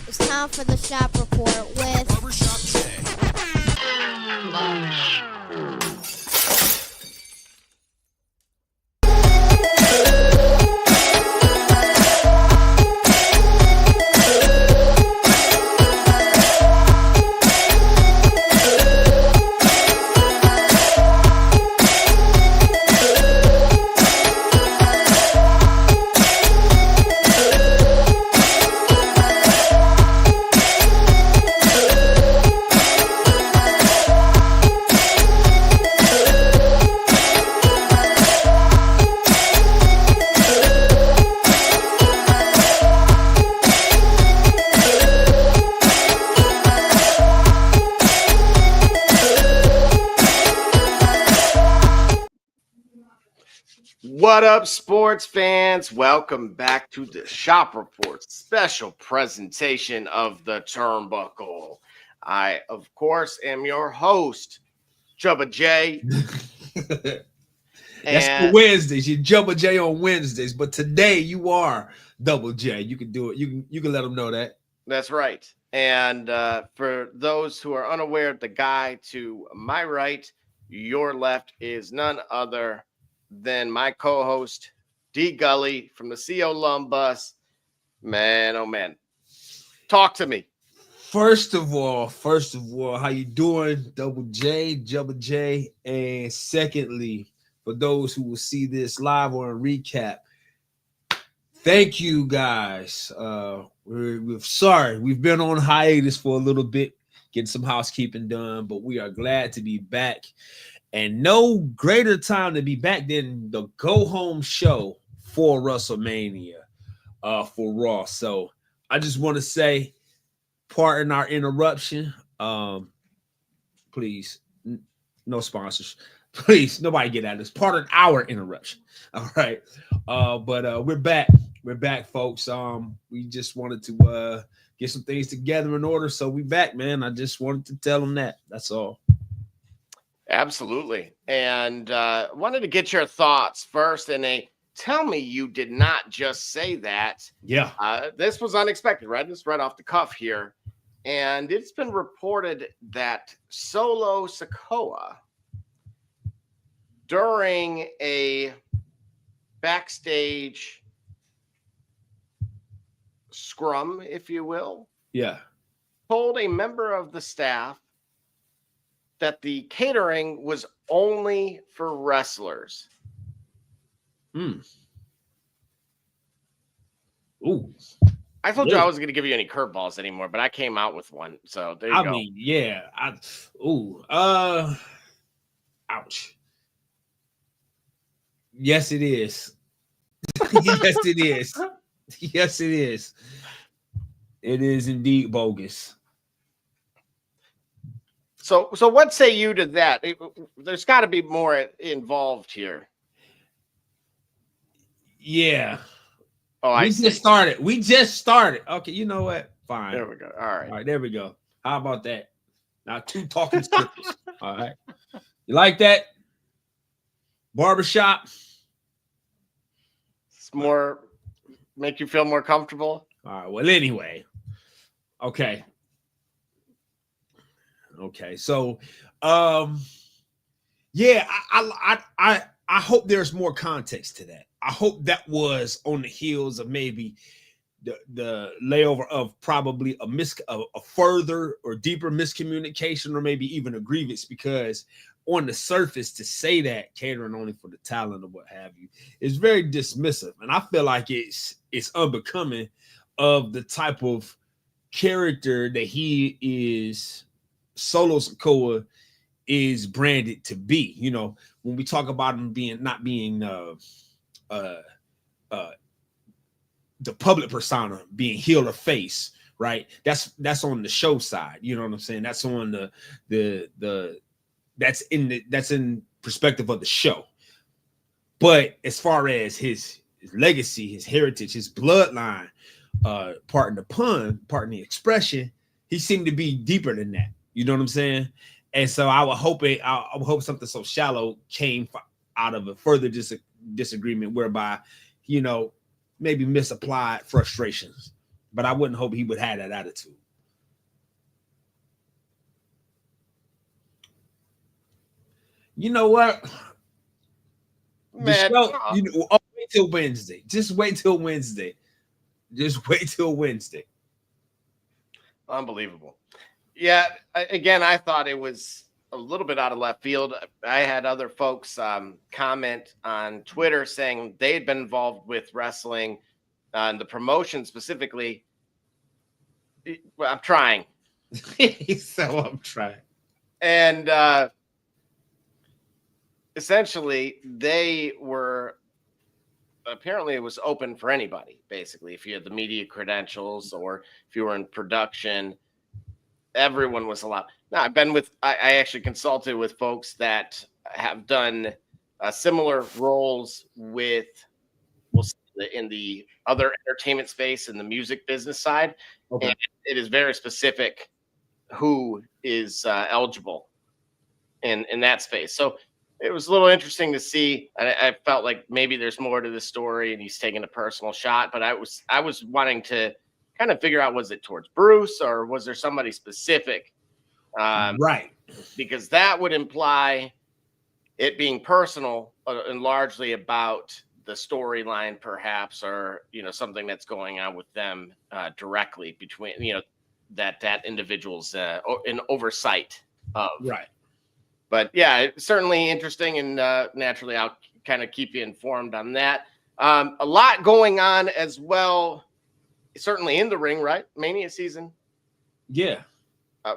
It's time for the shop report with Barbershop J. What up, sports fans? Welcome back to the Shop Report special presentation of the Turnbuckle. I, of course, am your host, Chubba J. That's for Wednesdays. You Jubba J on Wednesdays, but today you are Double J. You can do it. You can let them know that. That's right. And for those who are unaware, the guy to my right, your left, is none other than my co-host, D Gully from the CO Lum Bus. Man, oh man. Talk to me. First of all, how you doing, Double J, Jubba J? And secondly, for those who will see this live or a recap, thank you guys. We're sorry we've been on hiatus for a little bit, getting some housekeeping done, but we are glad to be back. And no greater time to be back than the go home show for WrestleMania for Raw. So I just want to say, pardon our interruption. Please, no sponsors. Please, nobody get at us. Pardon our interruption. All right. But we're back. We're back, folks. We just wanted to get some things together in order. So we back, man. I just wanted to tell them that. That's all. Absolutely. And wanted to get your thoughts first. And tell me you did not just say that. Yeah. This was unexpected, right? This right off the cuff here. And it's been reported that Solo Sikoa, during a backstage scrum, if you will, told a member of the staff that the catering was only for wrestlers. Ooh. I told you I wasn't going to give you any curveballs anymore, but I came out with one. So there you go. I mean, yeah. Ouch. Yes, it is. Yes, it is. Yes, it is. It is indeed bogus. So what say you to that? There's got to be more involved here. Yeah. Oh, we just started. Okay, you know what? Fine. There we go. All right, there we go. How about that? Now 2 talking strippers. All right. You like that? Barbershop. It's more make you feel more comfortable. All right. Well, anyway. Okay. So, yeah, I hope there's more context to that. I hope that was on the heels of maybe the layover of probably a further or deeper miscommunication, or maybe even a grievance, because on the surface to say that catering only for the talent or what have you is very dismissive, and I feel like it's unbecoming of the type of character that he is. Solo Sikoa is branded to be. You know, when we talk about him not being the public persona, being heel or face, right? That's on the show side. You know what I'm saying? That's on that's in perspective of the show. But as far as his legacy, his heritage, his bloodline, pardon the pun, pardon the expression, he seemed to be deeper than that. You know what I'm saying? And so I would hope something so shallow came out of a further disagreement whereby, maybe misapplied frustrations. But I wouldn't hope he would have that attitude. You know what? Man, wait till Wednesday. Just wait till Wednesday. Unbelievable. Yeah, I thought it was a little bit out of left field. I had other folks comment on Twitter saying they had been involved with wrestling and the promotion specifically. I'm trying. So I'm trying. And essentially, they were apparently it was open for anybody, basically. If you had the media credentials or if you were in production, everyone was allowed. Now, I actually consulted with folks that have done similar roles with, in the other entertainment space and the music business side. Okay. And it is very specific who is eligible in that space. So it was a little interesting to see. I felt like maybe there's more to the story and he's taking a personal shot, but I was wanting to kind of figure out, was it towards Bruce or was there somebody specific? Right. Because that would imply it being personal and largely about the storyline perhaps, or, something that's going on with them directly between, that individual's in oversight of. Right. But yeah, it's certainly interesting, and naturally I'll kind of keep you informed on that. A lot going on as well, certainly in the ring, right? Mania season. Yeah.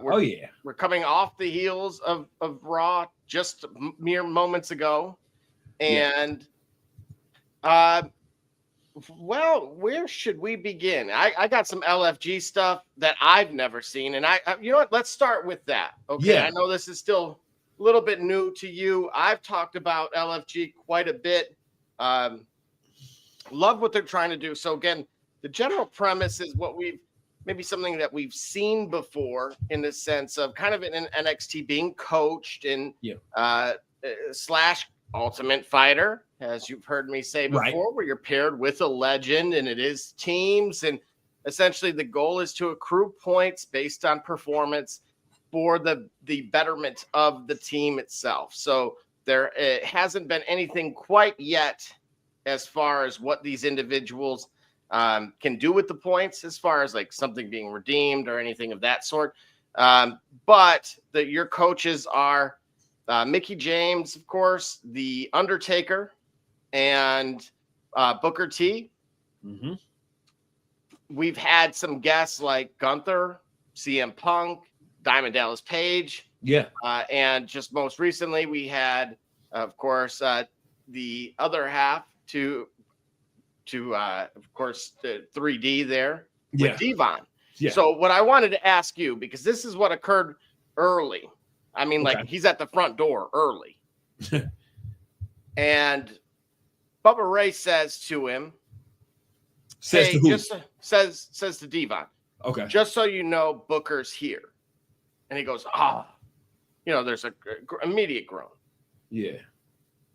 We're coming off the heels of Raw just mere moments ago. And well, where should we begin? I got some LFG stuff that I've never seen, and I you know what? Let's start with that. Okay. Yeah. I know this is still a little bit new to you. I've talked about LFG quite a bit. Love what they're trying to do. So again, the general premise is maybe something that we've seen before, in the sense of kind of an NXT being coached and / Ultimate Fighter, as you've heard me say before, where you're paired with a legend and it is teams. And essentially the goal is to accrue points based on performance for the betterment of the team itself. So there hasn't been anything quite yet as far as what these individuals can do with the points, as far as like something being redeemed or anything of that sort. But your coaches are Mickey James, of course, The Undertaker, and Booker T. Mm-hmm. We've had some guests like Gunther, CM Punk, Diamond Dallas Page. Yeah. And just most recently, we had, of course, the other half to of course, the 3D there with Devon. Yeah. So what I wanted to ask you, because this is what occurred early. I mean, like, he's at the front door early. And Bubba Ray says to him, says to who? Says to Devon, okay, just so you know, Booker's here. And he goes, there's a immediate groan. Yeah.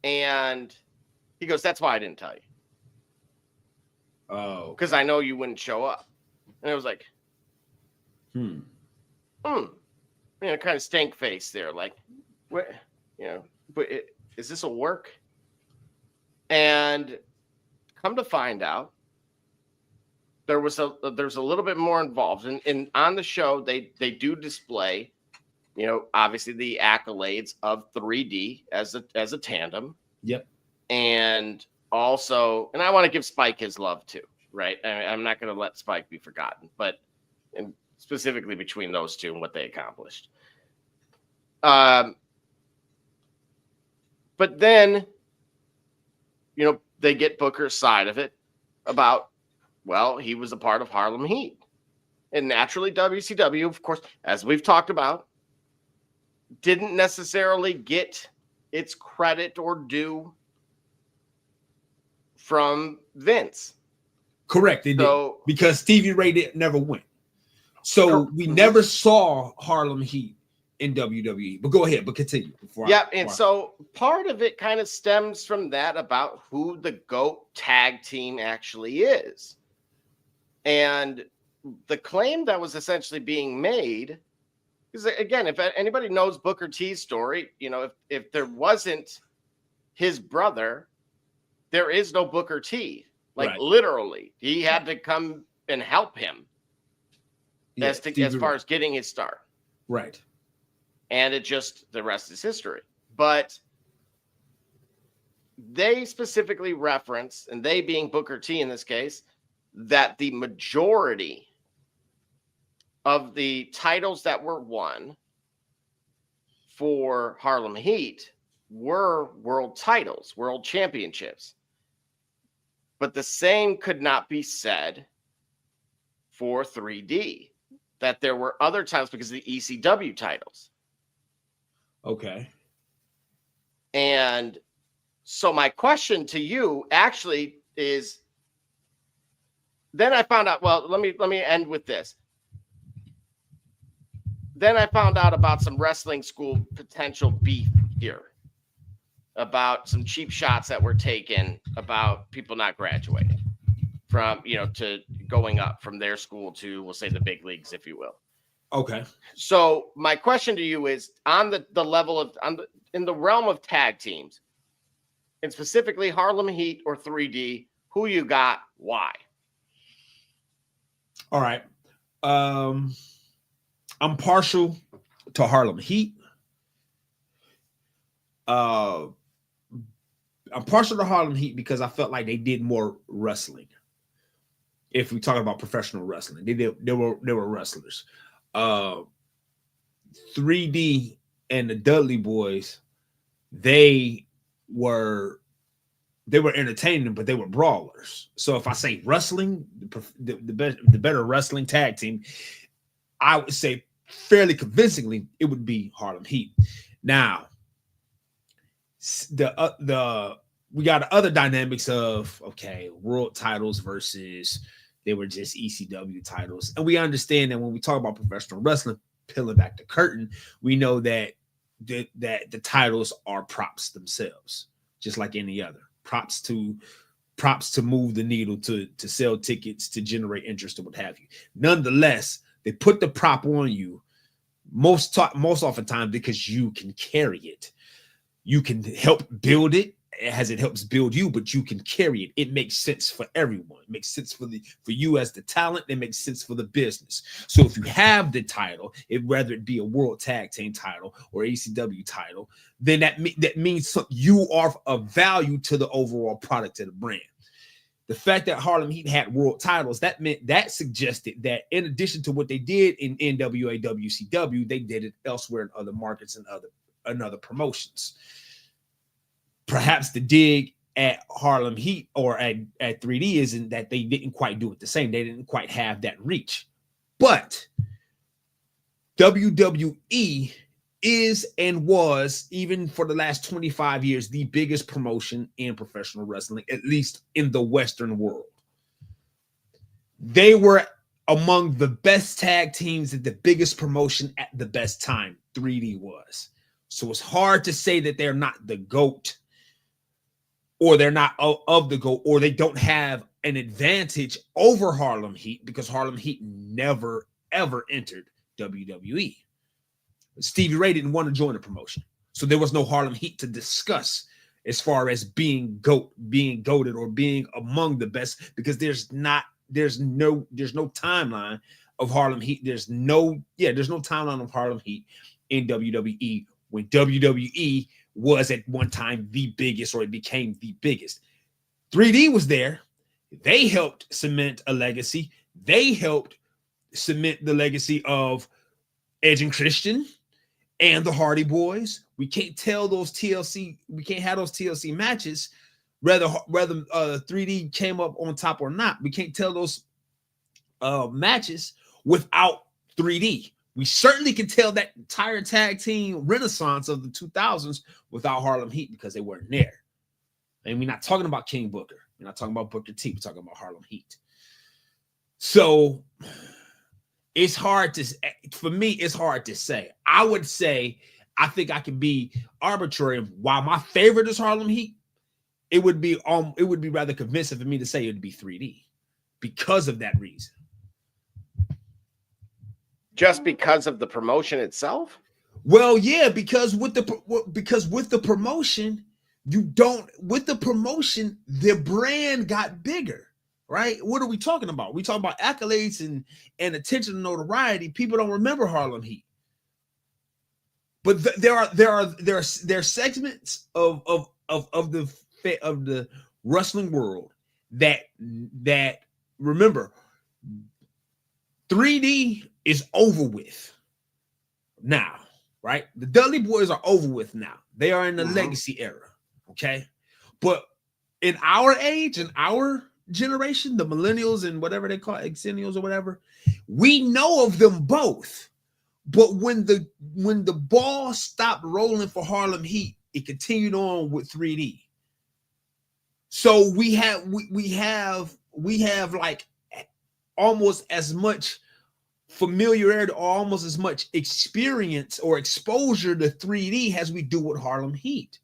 And he goes, that's why I didn't tell you. Oh. Because I know you wouldn't show up. And it was like, kind of stank face there. Like, what, but is this a work? And come to find out, there's a little bit more involved. And on the show, they do display, obviously the accolades of 3D as a tandem. Yep. And also, and I want to give Spike his love too, right? I'm not going to let Spike be forgotten, but and specifically between those two and what they accomplished. But then, they get Booker's side of it about, well, he was a part of Harlem Heat. And naturally, WCW, of course, as we've talked about, didn't necessarily get its credit or due from Vince. Correct. They did. Because Stevie Ray never went. So we never saw Harlem Heat in WWE. But go ahead, but continue. So part of it kind of stems from that about who the GOAT tag team actually is. And the claim that was essentially being made is, again, if anybody knows Booker T's story, if there wasn't his brother, there is no Booker T. Like, literally, he had to come and help him as far as getting his start. Right. And the rest is history. But they specifically reference, and they being Booker T in this case, that the majority of the titles that were won for Harlem Heat were world titles, world championships. But the same could not be said for 3D, that there were other titles because of the ECW titles. Okay. And so my question to you actually is, then I found out, well, let me end with this. Then I found out about some wrestling school potential beef here, about some cheap shots that were taken about people not graduating from, to going up from their school to, we'll say, the big leagues, if you will. Okay. So my question to you is, on the level of, in the realm of tag teams, and specifically Harlem Heat or 3D, who you got, why? All right. I'm partial to Harlem Heat. I'm partial to Harlem Heat because I felt like they did more wrestling. If we talk about professional wrestling, they were wrestlers. 3D and the Dudley Boys, they were entertaining, but they were brawlers. So if I say wrestling, the better wrestling tag team, I would say fairly convincingly it would be Harlem Heat. Now, we got other dynamics of, okay, world titles versus they were just ECW titles. And we understand that when we talk about professional wrestling, peeling back the curtain, we know that the titles are props themselves, just like any other. Props to move the needle, to sell tickets, to generate interest, or what have you. Nonetheless, they put the prop on you most oftentimes because you can carry it. You can help build it as it helps build you, but you can carry it. It makes sense for everyone. It makes sense for you as the talent. It makes sense for the business. So if you have the title, whether it be a world tag team title or ECW title, then that means you are of value to the overall product of the brand. The fact that Harlem Heat had world titles, that suggested that in addition to what they did in NWA, WCW, they did it elsewhere in other markets and other promotions. Perhaps the dig at Harlem Heat or at 3D isn't that they didn't quite do it the same. They didn't quite have that reach. But WWE is and was, even for the last 25 years, the biggest promotion in professional wrestling, at least in the Western world. They were among the best tag teams at the biggest promotion at the best time. 3D was. So it's hard to say that they're not the GOAT, or they're not of the GOAT, or they don't have an advantage over Harlem Heat, because Harlem Heat never, ever entered WWE. Stevie Ray didn't want to join the promotion. So there was no Harlem Heat to discuss as far as being goated or being among the best, because there's no timeline of Harlem Heat. There's no timeline of Harlem Heat in WWE when WWE was at one time the biggest, or it became the biggest. 3D was there. They helped cement a legacy. They helped cement the legacy of Edge and Christian and the Hardy Boys. We can't have those TLC matches, whether 3D came up on top or not. We can't tell those matches without 3D. We certainly can tell that entire tag team renaissance of the 2000s without Harlem Heat, because they weren't there. And we're not talking about King Booker. We're not talking about Booker T. We're talking about Harlem Heat. So it's hard to, for me, it's hard to say. I would say, I think I can be arbitrary. While my favorite is Harlem Heat, it would be rather convincing for me to say it'd be 3D because of that reason. Just because of the promotion itself? Well, yeah, because with the promotion, the brand got bigger, right? What are we talking about? We talking about accolades and attention and notoriety. People don't remember Harlem Heat, but there are segments of the wrestling world that remember 3D is over with now, right? The Dudley Boys are over with now. They are in the legacy era, okay? But in our age, in our generation, the millennials and whatever they call it, exennials or whatever, we know of them both. But when the ball stopped rolling for Harlem Heat, it continued on with 3D. So we have like almost as much familiarity or almost as much experience or exposure to 3D as we do with Harlem Heat.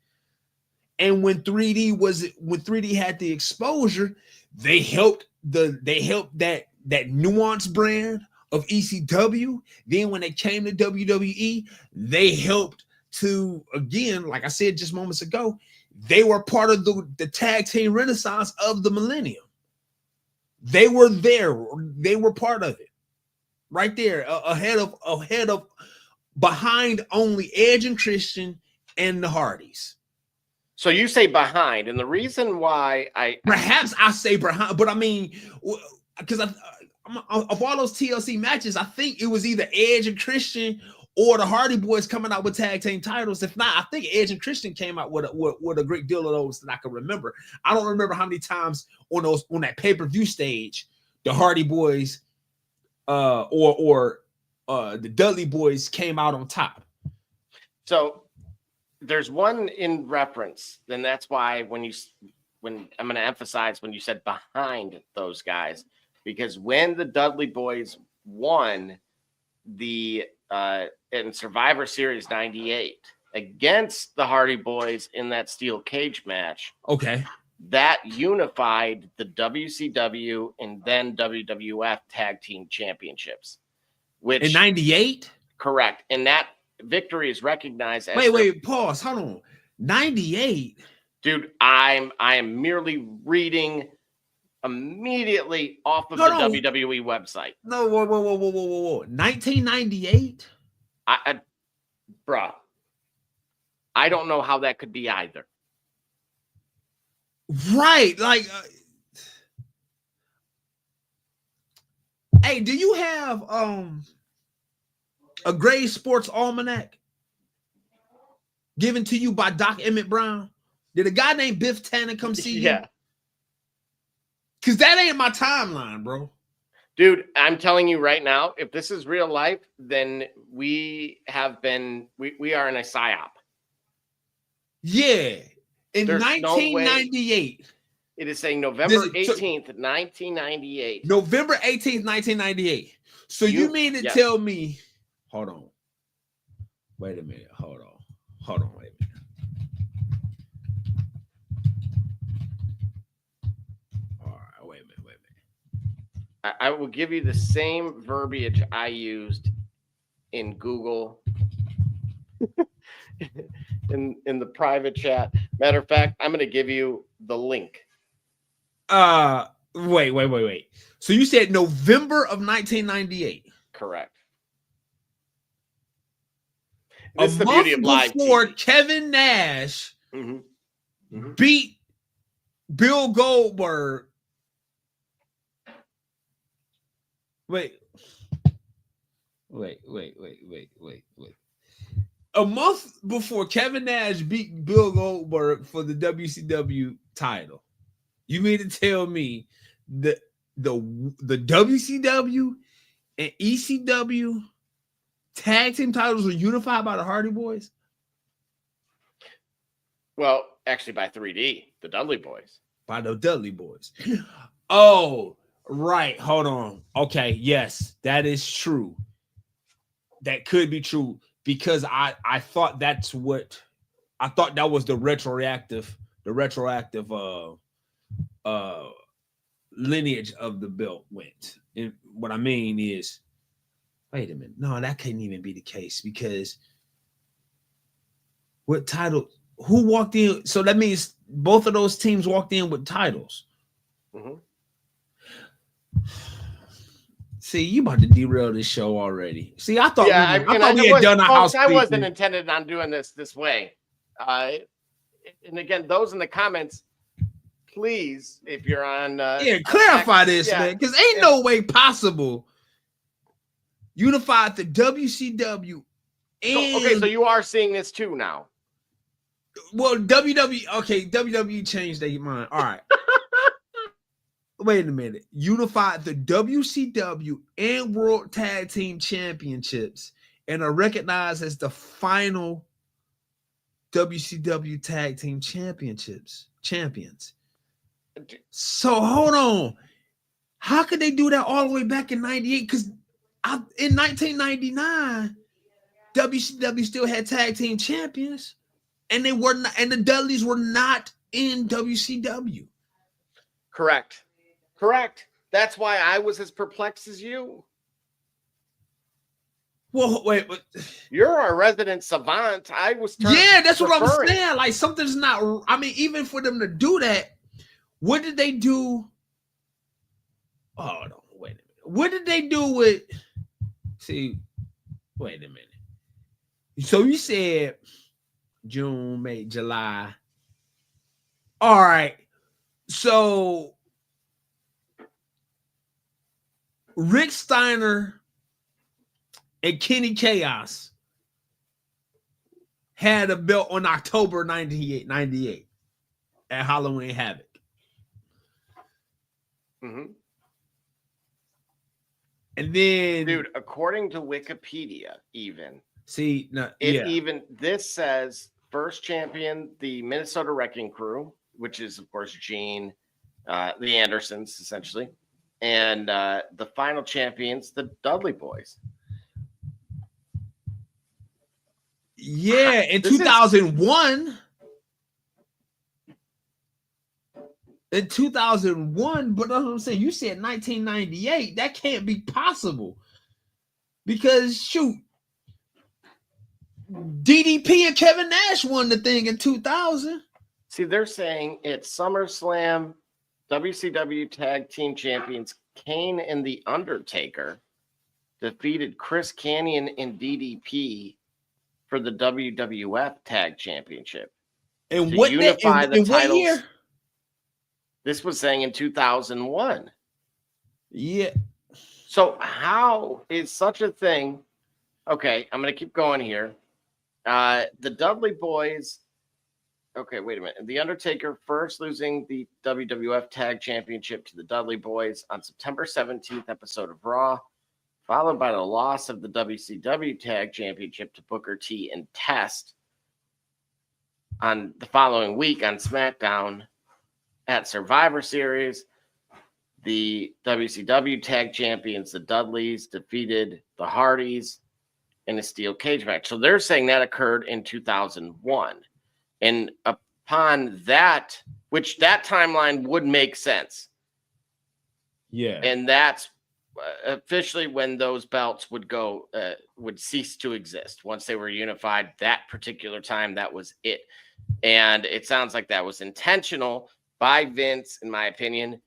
And when 3D had the exposure, they helped that nuanced brand of ECW. Then when they came to WWE, they helped to, again, like I said just moments ago, they were part of the tag team renaissance of the millennium. They were there. They were part of it. Right there, behind only Edge and Christian and the Hardys. So you say behind, and the reason why I say behind, but I mean, because of all those TLC matches, I think it was either Edge and Christian or the Hardy Boys coming out with tag team titles. If not, I think Edge and Christian came out with a great deal of those that I can remember. I don't remember how many times on that pay-per-view stage the Hardy Boys or the Dudley Boys came out on top. So there's one in reference, then that's why when I'm going to emphasize when you said behind those guys, because when the Dudley Boys won the in Survivor Series 98 against the Hardy Boys in that steel cage match, okay, that unified the WCW and then WWF tag team championships, which in 98, correct, and that victory is recognized as pause, hold on. 98, dude, I am merely reading immediately off of the WWE website. No, whoa. 1998? Bruh, I don't know how that could be either. Right, like hey, do you have a Gray Sports Almanac given to you by Doc Emmett Brown? Did a guy named Biff Tannen come see you? Yeah. Because that ain't my timeline, bro. Dude, I'm telling you right now, if this is real life, then we are in a psyop. Yeah. In There's 1998. No, it is saying November 18th, 1998. November 18th, 1998. So you mean to tell me, hold on. Wait a minute. Hold on, wait a minute. All right, wait a minute. I will give you the same verbiage I used in Google in the private chat. Matter of fact, I'm going to give you the link. Wait. So you said November of 1998. Correct. This is the beauty of live before TV. Kevin Nash beat Bill Goldberg. Wait. A month before Kevin Nash beat Bill Goldberg for the WCW title. You mean to tell me that the WCW and ECW tag team titles were unified by the Hardy Boys? Well, actually by 3D, the Dudley Boys. By the Dudley Boys. Oh, Right. Hold on. Okay. Yes, that is true. That could be true because I thought that's what I thought that was the retroactive uh lineage of the belt went. And what I mean is, wait a minute. No, that couldn't even be the case because what title? Who walked in? So that means both of those teams walked in with titles. Mm-hmm. See, you about to derail this show already. See, I thought Yeah, I thought we had done a house. I wasn't intended on doing this way. And again, those in the comments, please, if you're on, clarify this, man, because ain't no way possible. Unified the WCW. And, so you are seeing this too now. Well, WWE changed their mind. All right. Wait a minute. Unified the WCW and World Tag Team Championships and are recognized as the final WCW Tag Team champions. So hold on. How could they do that all the way back in 98? Because in 1999, WCW still had tag team champions, and they were not, and the Dudleys were not in WCW. Correct. That's why I was as perplexed as you. Well, wait, but you're our resident savant. I was that's what I'm saying. Like something's not. I mean, even for them to do that, what did they do? Oh no, wait a minute. What did they do with? See, wait a minute. So you said June, May, July. All right. So Rick Steiner and Kenny Chaos had a belt on October 98 at Halloween Havoc. Mm-hmm. And then, dude, according to Wikipedia, this says first champion, the Minnesota Wrecking Crew, which is of course Gene, the Andersons essentially, and the final champions, the Dudley Boys. Yeah, in 2001. In 2001, but that's what I'm saying. You said 1998. That can't be possible. Because, shoot, DDP and Kevin Nash won the thing in 2000. See, they're saying it's SummerSlam, WCW Tag Team Champions Kane and The Undertaker defeated Chris Kanyon and DDP for the WWF Tag Championship. And what unify the titles. What year? This was saying in 2001. Yeah. So how is such a thing? Okay, I'm going to keep going here. The Dudley Boys. Okay, wait a minute. The Undertaker first losing the WWF Tag Championship to the Dudley Boys on September 17th episode of Raw, followed by the loss of the WCW Tag Championship to Booker T and Test on the following week on SmackDown. At Survivor Series, the WCW Tag Champions, the Dudleys, defeated the Hardys in a steel cage match. So they're saying that occurred in 2001. And upon that, which that timeline would make sense. Yeah. And that's officially when those belts would cease to exist. Once they were unified, that particular time, that was it. And it sounds like that was intentional by Vince, in my opinion,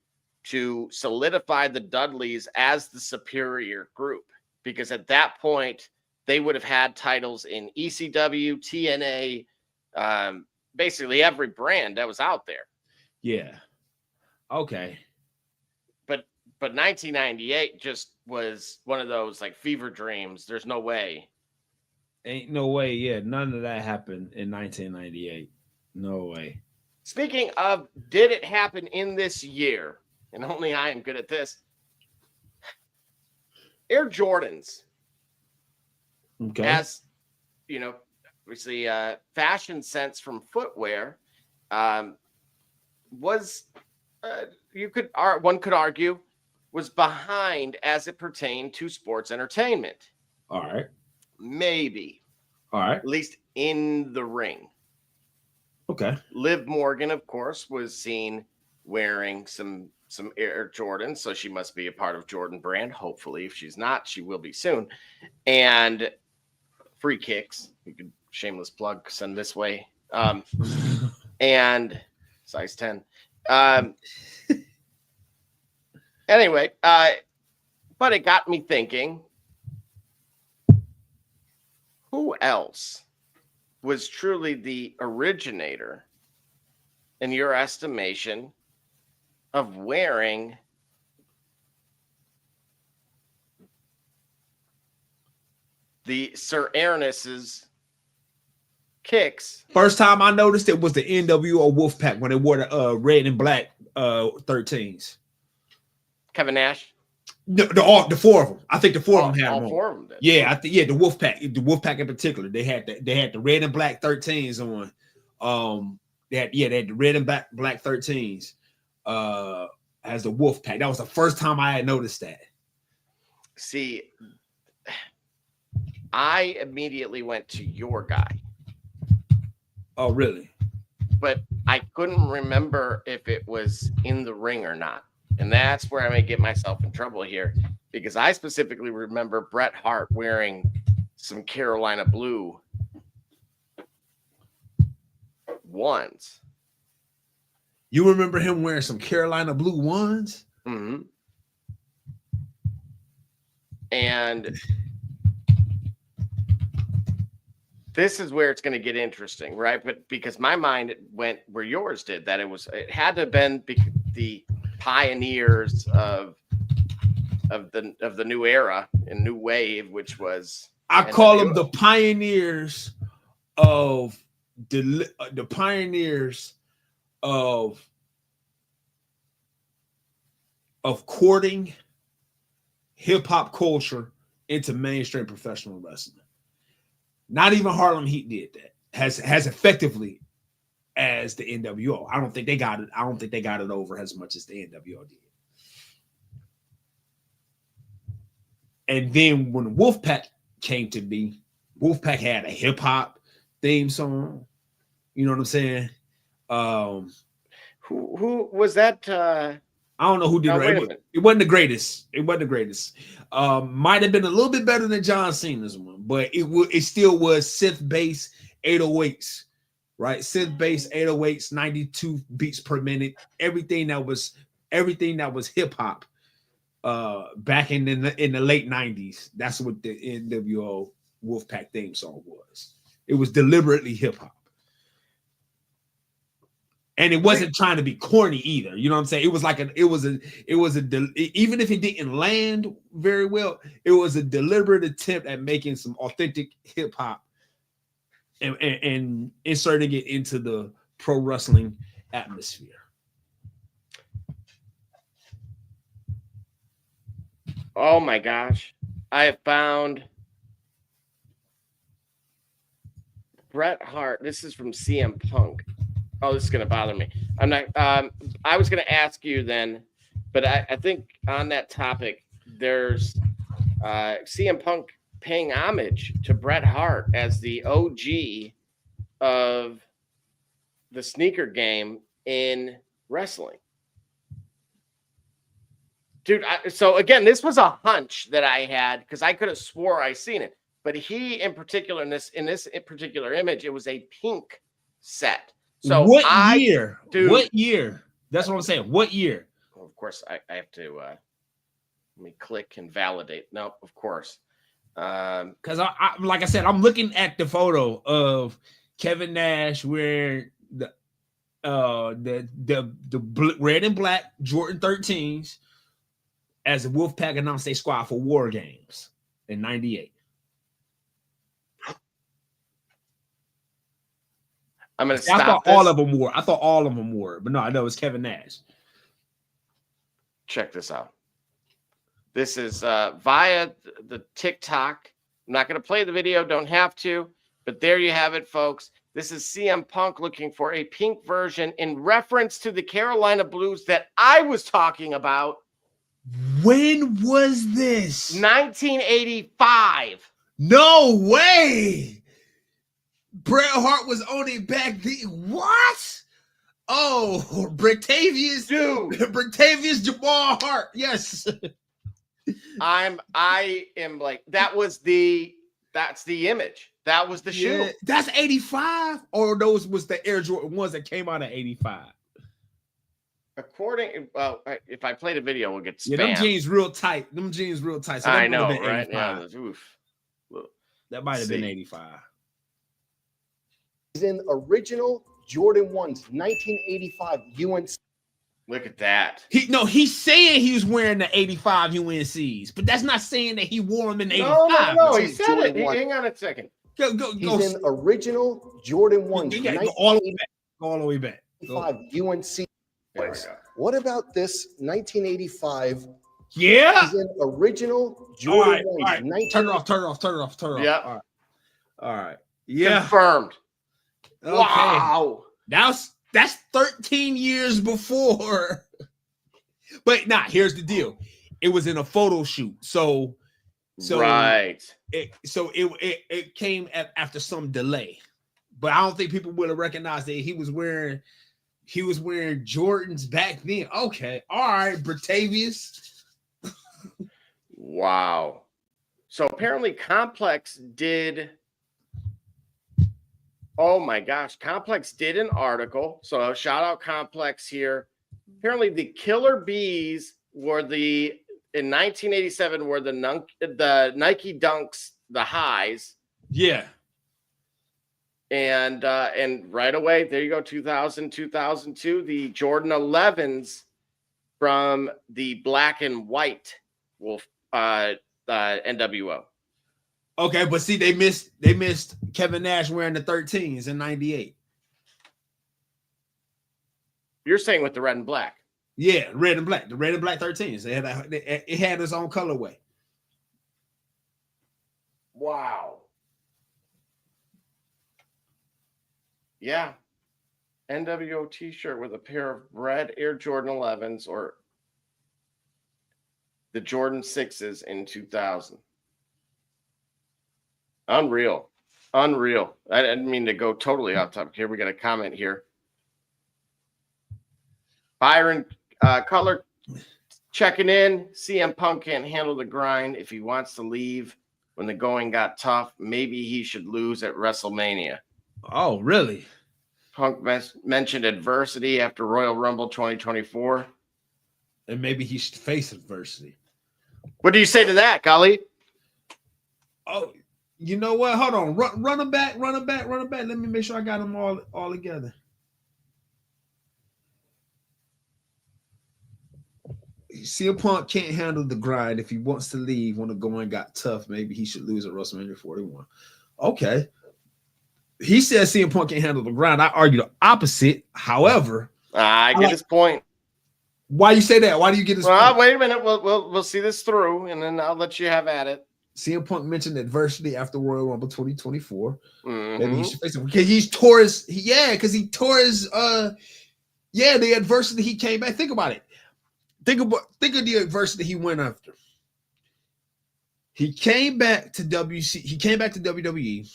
to solidify the Dudleys as the superior group. Because at that point, they would have had titles in ECW, TNA, basically every brand that was out there. Yeah. Okay. But 1998 just was one of those like fever dreams. There's no way. Ain't no way. Yeah. None of that happened in 1998. No way. Speaking of, did it happen in this year? And only I am good at this. Air Jordans. Okay. As, obviously fashion sense from footwear was, one could argue, was behind as it pertained to sports entertainment. All right. Maybe. All right. At least in the ring. Okay. Liv Morgan, of course, was seen wearing some Air Jordans, so she must be a part of Jordan Brand. Hopefully, if she's not, she will be soon. And Free Kicks, you could shameless plug, send this way. And size 10. Anyway, but it got me thinking, who else was truly the originator, in your estimation, of wearing the Sir Ernest's kicks? First time I noticed it was the NWO Wolfpack when they wore the red and black 13s. Kevin Nash? No, the four of them. I think the four of them had all them on. four of them did. Yeah, the Wolfpack in particular. They had the red and black 13s on. They had the red and black 13s as the Wolfpack. That was the first time I had noticed that. See, I immediately went to your guy. Oh, really? But I couldn't remember if it was in the ring or not. And that's where I may get myself in trouble here, because I specifically remember Bret Hart wearing some Carolina blue ones. You remember him wearing some Carolina blue ones? Mm-hmm. And this is where it's going to get interesting, right? But because my mind went where yours did, that it had to have been the pioneers of the new era and new wave, which was I call them the pioneers of the pioneers of courting hip hop culture into mainstream professional wrestling. Not even Harlem Heat did that as effectively as the NWO. I don't think they got it over as much as the NWO did. And then when Wolfpack came to be, Wolfpack had a hip hop theme song. You know what I'm saying? Who was that? I don't know who did it. It wasn't the greatest. It wasn't the greatest. Might have been a little bit better than John Cena's one, but it still was synth bass 808s, right? Synth bass 808s, 92 beats per minute. Everything that was hip hop. Back in the late 90s, that's what the NWO Wolfpack theme song was. It was deliberately hip hop. And it wasn't trying to be corny either. You know what I'm saying? It was even if it didn't land very well, it was a deliberate attempt at making some authentic hip hop and inserting it into the pro wrestling atmosphere. Oh my gosh. I have found Bret Hart. This is from CM Punk. Oh, this is going to bother me. I'm not. I was going to ask you then, but I think on that topic, there's CM Punk paying homage to Bret Hart as the OG of the sneaker game in wrestling. Dude, so again, this was a hunch that I had because I could have swore I seen it. But he, in particular, in this particular image, it was a pink set. So what year? What year? That's what I'm saying. What year? Well, of course, I have to let me click and validate. No, of course. Because I like I said, I'm looking at the photo of Kevin Nash wearing the red and black Jordan 13s as the Wolfpack announced their squad for War Games in '98. I'm going to stop. I thought all of them wore, but no, I know it's Kevin Nash. Check this out. This is via the TikTok. I'm not going to play the video, don't have to, but there you have it, folks. This is CM Punk looking for a pink version in reference to the Carolina Blues that I was talking about When was this? 1985. No way. Bret Hart was on it back then. What? Oh, Brictavius, Dude. Brictavius Jamal Hart. Yes. I am like, that's the image. That was the shoe. Yeah, that's 85, or those was the Air Jordan ones that came out in 85. If I play the video, we'll get spam. Yeah, them jeans real tight. Them jeans real tight. So I that know, might have been right? 85. Yeah. Oof. That might have been 85. He's in original Jordan 1s, 1985 UNC. Look at that. He's saying he was wearing the 85 UNCs, but that's not saying that he wore them in 85. No, he said it. Hang on a second. He's in original Jordan 1s. Go all the way back. Go all the way back. 1985 UNC. What about this 1985? Yeah. He's in original Jordan 1s. All right. Turn it off. Yeah. All right. Yeah. Confirmed. Okay. Wow. That's 13 years before. But here's the deal. It was in a photo shoot. So right. It came after some delay. But I don't think people would have recognized that he was wearing Jordans back then. Okay. All right, Britavius. Wow. So apparently Complex did. Oh my gosh, Complex did an article. So shout out Complex here. Apparently the Killer Bees were in 1987 were the Nike Dunks, the highs. Yeah. And right away, there you go, 2000, 2002, the Jordan 11s from the black and white Wolf NWO. Okay, but see, they missed Kevin Nash wearing the 13s in 98. You're saying with the red and black. Yeah, red and black. The red and black 13s. It had its own colorway. Wow. Yeah. NWO t-shirt with a pair of red Air Jordan 11s or the Jordan 6s in 2000. Unreal. I didn't mean to go totally off topic here. We got a comment here. Byron Cutler checking in. CM Punk can't handle the grind. If he wants to leave when the going got tough, maybe he should lose at WrestleMania. Oh, really? Punk mentioned adversity after Royal Rumble 2024. And maybe he should face adversity. What do you say to that, Golly? Oh, you know what? Hold on. Run them back. Let me make sure I got them all together. CM Punk can't handle the grind. If he wants to leave when the going got tough, maybe he should lose at WrestleMania 41. Okay. He says CM Punk can't handle the grind. I argue the opposite. However, I get his point. Why you say that? Why do you get his point? Wait a minute. We'll see this through, and then I'll let you have at it. CM Punk mentioned adversity after Royal Rumble 2024. Mm-hmm. Maybe he should face it because he tore his the adversity he came back. Think about it. Think of the adversity he went after. He came back to WWE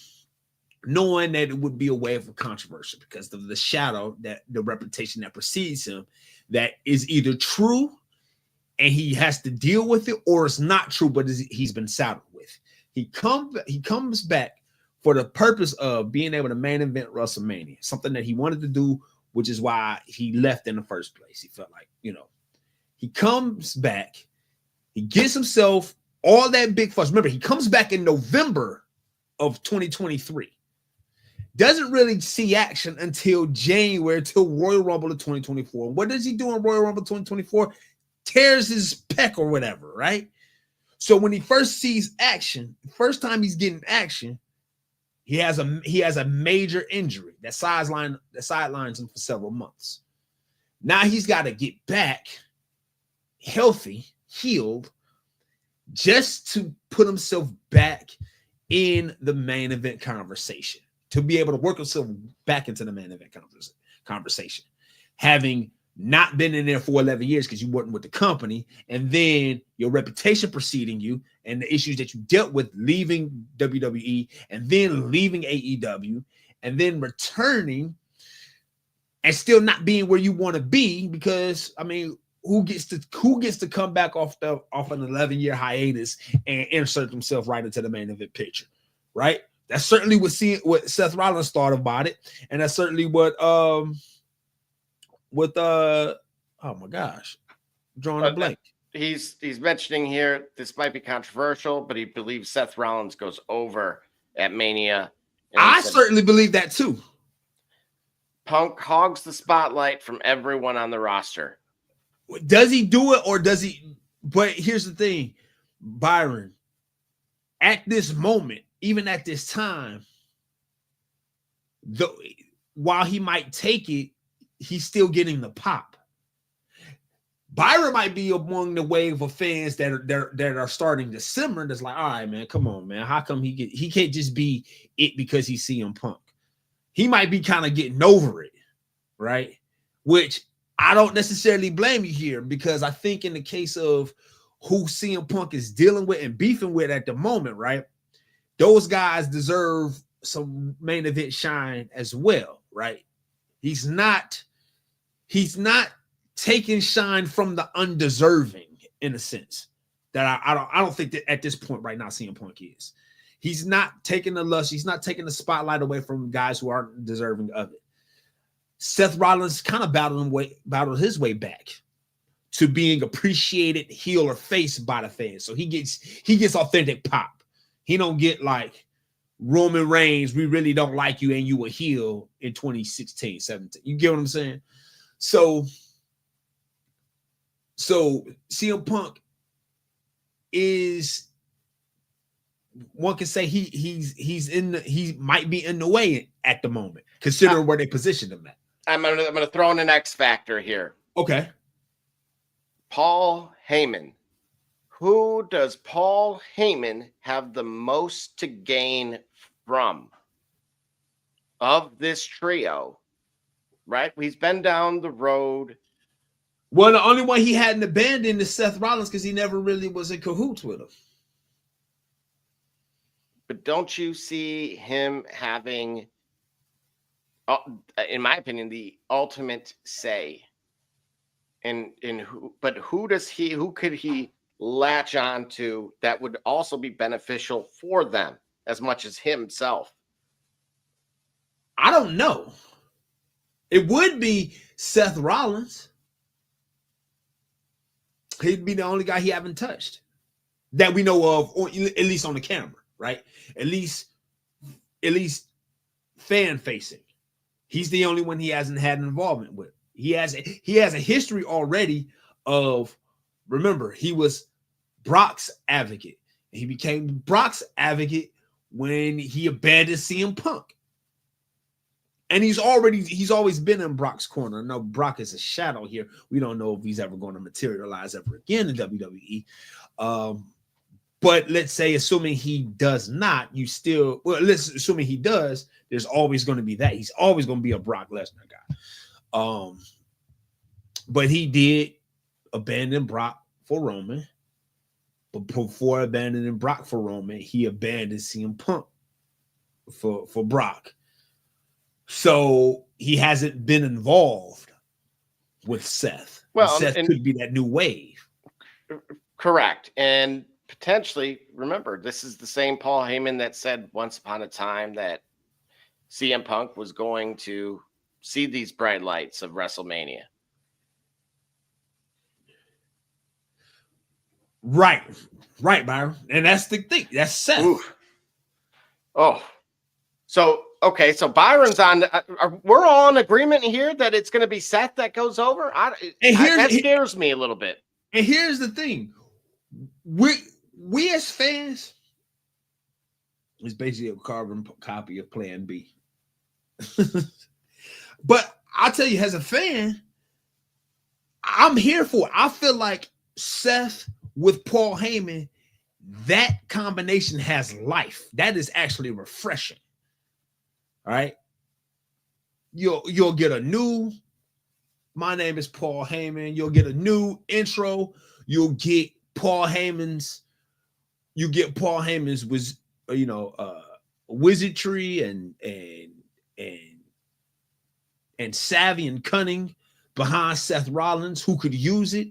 knowing that it would be a wave of controversy because of the shadow, that the reputation that precedes him, that is either true and he has to deal with it, or it's not true, but he's been saddled with. He comes back for the purpose of being able to main event WrestleMania, something that he wanted to do, which is why he left in the first place. He felt like, he comes back, he gets himself all that big fuss. Remember, he comes back in November of 2023. Doesn't really see action until January, till Royal Rumble of 2024. What does he do in Royal Rumble 2024? Tears his pec or whatever, right? So when he first sees action, first time he's getting action, he has a major injury that sidelines him for several months. Now he's got to get back healthy, healed, just to put himself back in the main event conversation, to be able to work himself back into the main event conversation, having not been in there for 11 years because you weren't with the company, and then your reputation preceding you and the issues that you dealt with leaving WWE and then leaving AEW and then returning and still not being where you want to be, because I mean, who gets to come back off an 11-year hiatus and insert himself right into the main event picture, right? That's certainly what Seth Rollins thought about it, and that's certainly what oh my gosh, drawing a blank. He's mentioning here, this might be controversial, but he believes Seth Rollins goes over at Mania. I certainly believe that too. Punk hogs the spotlight from everyone on the roster. Does he do it, or does he? But here's the thing, Byron, at this moment, even at this time, while he might take it, he's still getting the pop. Byron might be among the wave of fans that are starting to simmer. That's like, all right, man, come on, man. How come he can't just be it because he's CM Punk? He might be kind of getting over it, right? Which I don't necessarily blame you here, because I think in the case of who CM Punk is dealing with and beefing with at the moment, right? Those guys deserve some main event shine as well, right? He's not taking shine from the undeserving, in a sense that I don't think that at this point right now CM Punk is. He's not taking the lust. He's not taking the spotlight away from guys who aren't deserving of it. Seth Rollins kind of battled his way back to being appreciated heel or face by the fans. So he gets authentic pop. He don't get like Roman Reigns, we really don't like you and you were heel in 2016, 17. You get what I'm saying? So CM Punk is, one can say he might be in the way at the moment, considering where they positioned him at. I'm gonna throw in an X factor here. Okay. Paul Heyman. Who does Paul Heyman have the most to gain from of this trio? Right? He's been down the road. Well, the only one he hadn't abandoned is Seth Rollins, because he never really was in cahoots with him. But don't you see him having, in my opinion, the ultimate say in who? But who could he latch on to that would also be beneficial for them as much as himself? I don't know. It would be Seth Rollins. He'd be the only guy he haven't touched that we know of, or at least on the camera, right? At least fan facing. He's the only one he hasn't had an involvement with. He has a history already of, remember, he was Brock's advocate. He became Brock's advocate when he abandoned CM Punk. And he's always been in Brock's corner. No, Brock is a shadow here. We don't know if he's ever going to materialize ever again in WWE. But let's say, assuming he does not, let's assuming he does, there's always going to be that. He's always going to be a Brock Lesnar guy. But he did abandon Brock for Roman. But before abandoning Brock for Roman, he abandoned CM Punk for Brock. So he hasn't been involved with Seth. Well, Seth could be that new wave. Correct. And potentially, remember, this is the same Paul Heyman that said once upon a time that CM Punk was going to see these bright lights of WrestleMania. Right, Byron. And that's the thing. That's Seth. Oof. Oh, so okay, so Byron's on. We're all in agreement here that it's going to be Seth that goes over. That scares me a little bit. And here's the thing: we as fans, it's basically a carbon copy of Plan B. But I'll tell you, as a fan, I'm here for it. I feel like Seth with Paul Heyman, that combination has life. That is actually refreshing. All right. You'll get a new My name is Paul Heyman. You'll get a new intro. You'll get Paul Heyman's was wizardry and savvy and cunning behind Seth Rollins, who could use it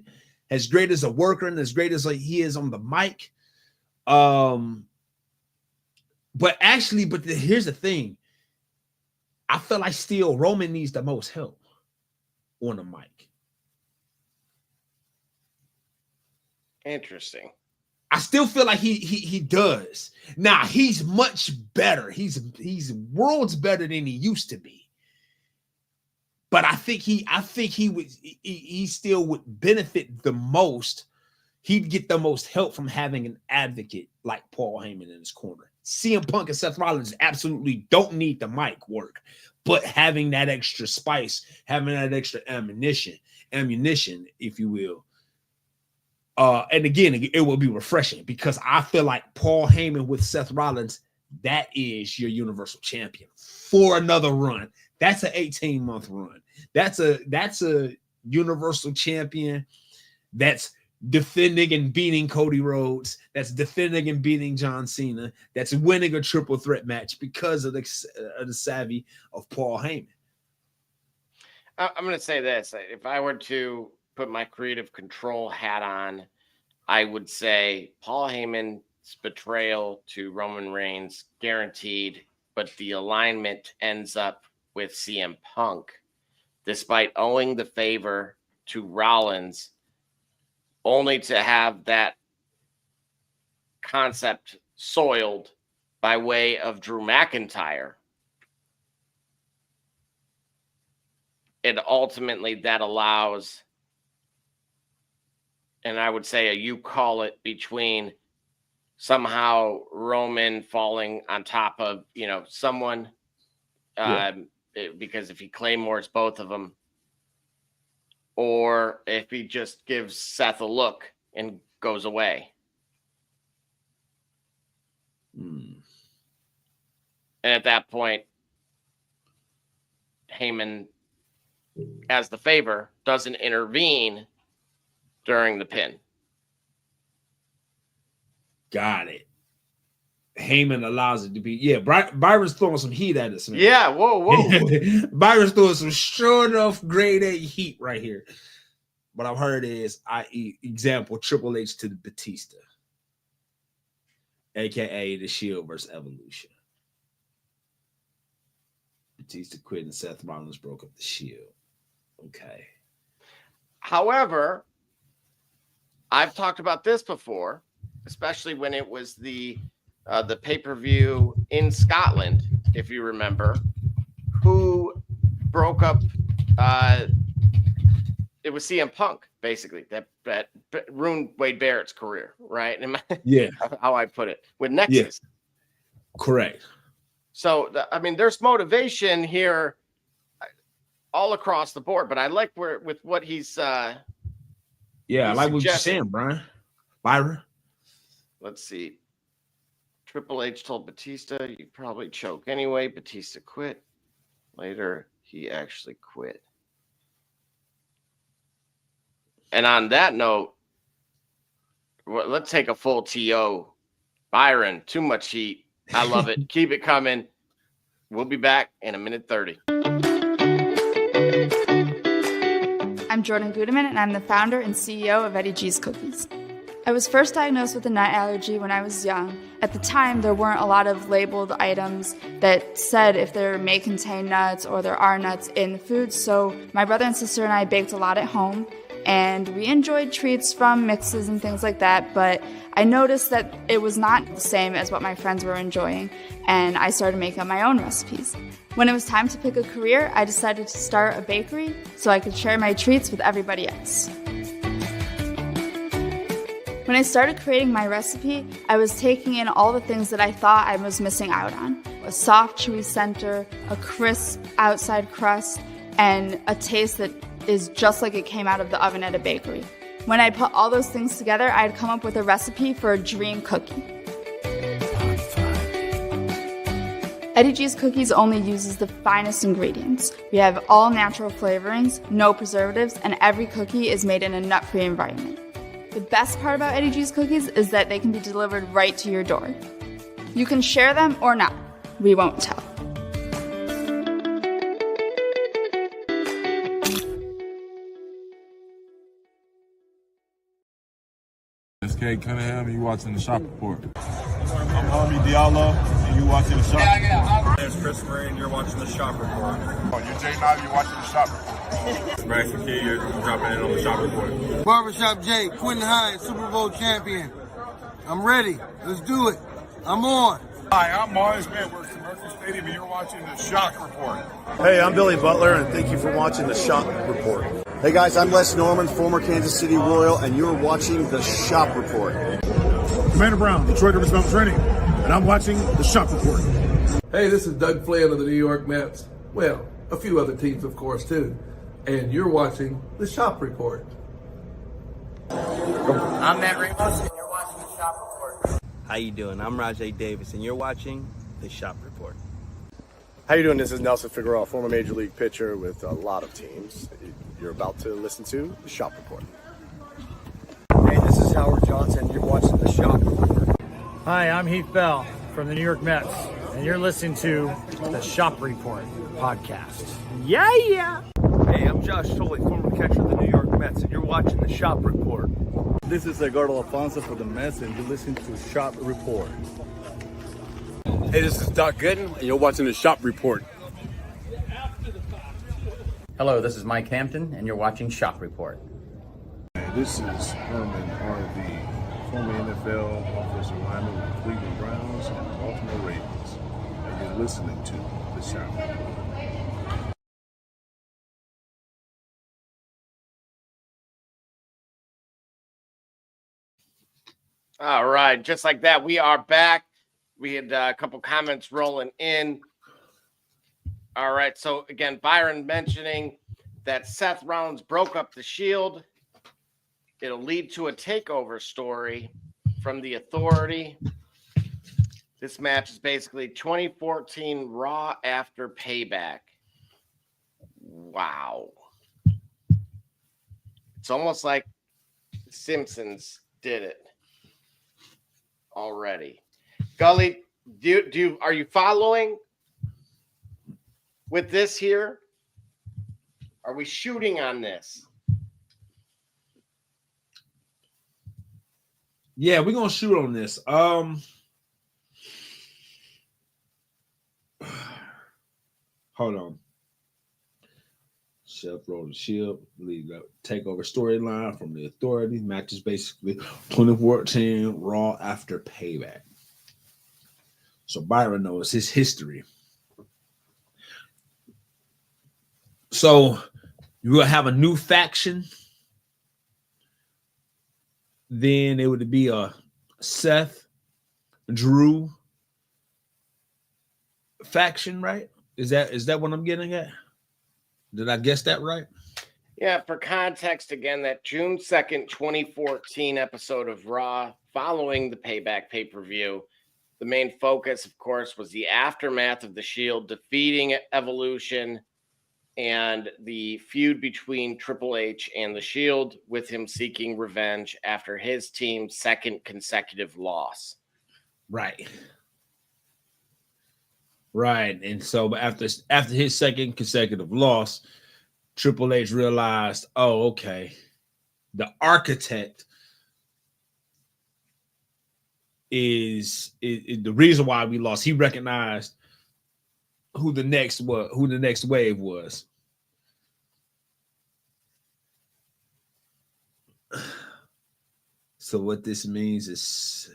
as great as a worker and as great as he is on the mic. Here's the thing. I feel like still Roman needs the most help on the mic. Interesting. I still feel like he does. Now he's much better. He's worlds better than he used to be. But I think he still would benefit the most. He'd get the most help from having an advocate like Paul Heyman in his corner. CM Punk and Seth Rollins absolutely don't need the mic work, but having that extra spice, having that extra ammunition, if you will. And again, it will be refreshing because I feel like Paul Heyman with Seth Rollins, that is your Universal Champion for another run. That's an 18-month run. That's a Universal Champion that's defending and beating Cody Rhodes. That's defending and beating John Cena. That's winning a triple threat match because of the savvy of Paul Heyman. I'm going to say this. If I were to put my creative control hat on, I would say Paul Heyman's betrayal to Roman Reigns guaranteed, but the alignment ends up with CM Punk, despite owing the favor to Rollins, only to have that concept soiled by way of Drew McIntyre. And ultimately that allows, and I would say you call it, between somehow Roman falling on top of, someone, because if he claymores both of them, or if he just gives Seth a look and goes away. And at that point, Heyman, as the favor, doesn't intervene during the pin. Got it. Heyman allows it to be. Byron's throwing some heat at us, man. Yeah, whoa. Byron's throwing some sure enough grade A heat right here. What I've heard is, i.e., example, Triple H to the Batista, a.k.a. the Shield versus Evolution. Batista quit and Seth Rollins broke up the Shield. Okay. However, I've talked about this before, especially when it was the pay-per-view in Scotland, if you remember, who broke up. It was CM Punk, basically, that ruined Wade Barrett's career, right? Yeah. How I put it, with Nexus. Yeah. Correct. So, there's motivation here all across the board, but I like with what he's I like what you're saying, Byron. Let's see. Triple H told Batista, you probably choke anyway. Batista quit. Later, he actually quit. And on that note, let's take a full TO. Byron, too much heat. I love it. Keep it coming. We'll be back in a minute 30. I'm Jordan Gudeman, and I'm the founder and CEO of Eddie G's Cookies. I was first diagnosed with a nut allergy when I was young. At the time, there weren't a lot of labeled items that said if there may contain nuts or there are nuts in the food, so my brother and sister and I baked a lot at home, and we enjoyed treats from mixes and things like that, but I noticed that it was not the same as what my friends were enjoying, and I started making up my own recipes. When it was time to pick a career, I decided to start a bakery so I could share my treats with everybody else. When I started creating my recipe, I was taking in all the things that I thought I was missing out on. A soft, chewy center, a crisp outside crust, and a taste that is just like it came out of the oven at a bakery. When I put all those things together, I'd come up with a recipe for a dream cookie. Eddie G's Cookies only uses the finest ingredients. We have all natural flavorings, no preservatives, and every cookie is made in a nut-free environment. The best part about Eddie G's Cookies is that they can be delivered right to your door. You can share them or not. We won't tell. It's Kate Cunningham, and you watching the Shop Report. I'm Harvey Diallo, and you watching the Shop Report. My name's Chris Murray, and you're watching the Shop Report. You're Jay Knight, you're watching the Shop Report. Max McKee, you're dropping in on the Shop Report. Barbershop Jay, Quentin Hines, Super Bowl champion. I'm ready. Let's do it. I'm on. Hi, I'm Mars Edwards from Mercury Stadium, and you're watching the Shock Report. Hey, I'm Billy Butler, and thank you for watching the Shop Report. Hey guys, I'm Les Norman, former Kansas City Royal, and you're watching the Shop Report. Commander Brown, Detroit Rivers Mountain Training, and I'm watching the Shop Report. Hey, this is Doug Flynn of the New York Mets. Well, a few other teams, of course, too. And you're watching the Shop Report. I'm Matt Ramos, and you're watching the Shop Report. How you doing? I'm Rajay Davis, and you're watching the Shop Report. How you doing? This is Nelson Figueroa, former Major League pitcher with a lot of teams. You're about to listen to the Shop Report. Hey, this is Howard Johnson. You're watching the Shop Report. Hi, I'm Heath Bell from the New York Mets, and you're listening to the Shop Report podcast. Yeah! Hey, I'm Josh Tolley, former catcher of the New York Mets, and you're watching the Shop Report. This is Edgardo Alfonso for the Mets, and you're listening to Shop Report. Hey, this is Doc Gooden, and you're watching the Shop Report. Hello, this is Mike Hampton, and you're watching Shop Report. Hey, this is Herman Harvey, former NFL offensive lineman with the Cleveland Browns and the Baltimore Ravens, and you're listening to the Shop Report. All right, just like that, we are back. We had a couple comments rolling in. All right, so again, Byron mentioning that Seth Rollins broke up the Shield. It'll lead to a takeover story from the Authority. This match is basically 2014 Raw after Payback. Wow. It's almost like The Simpsons did it already. Gully, are you following with this here? Are we shooting on this? Yeah, we're gonna shoot on this. Hold on. Seth Rollins Shield lead takeover storyline from the Authority. Match is basically 2014 Raw after Payback. So Byron knows his history. So you will have a new faction. Then it would be a Seth, Drew faction, right? Is that what I'm getting at? Did I guess that right? Yeah, for context, again, that June 2nd, 2014 episode of Raw following the Payback pay-per-view, the main focus, of course, was the aftermath of the Shield defeating Evolution and the feud between Triple H and the Shield, with him seeking revenge after his team's second consecutive loss. Right. Right. And so after his second consecutive loss, Triple H realized, oh, okay, the architect is the reason why we lost. He recognized who the next wave was. So what this means is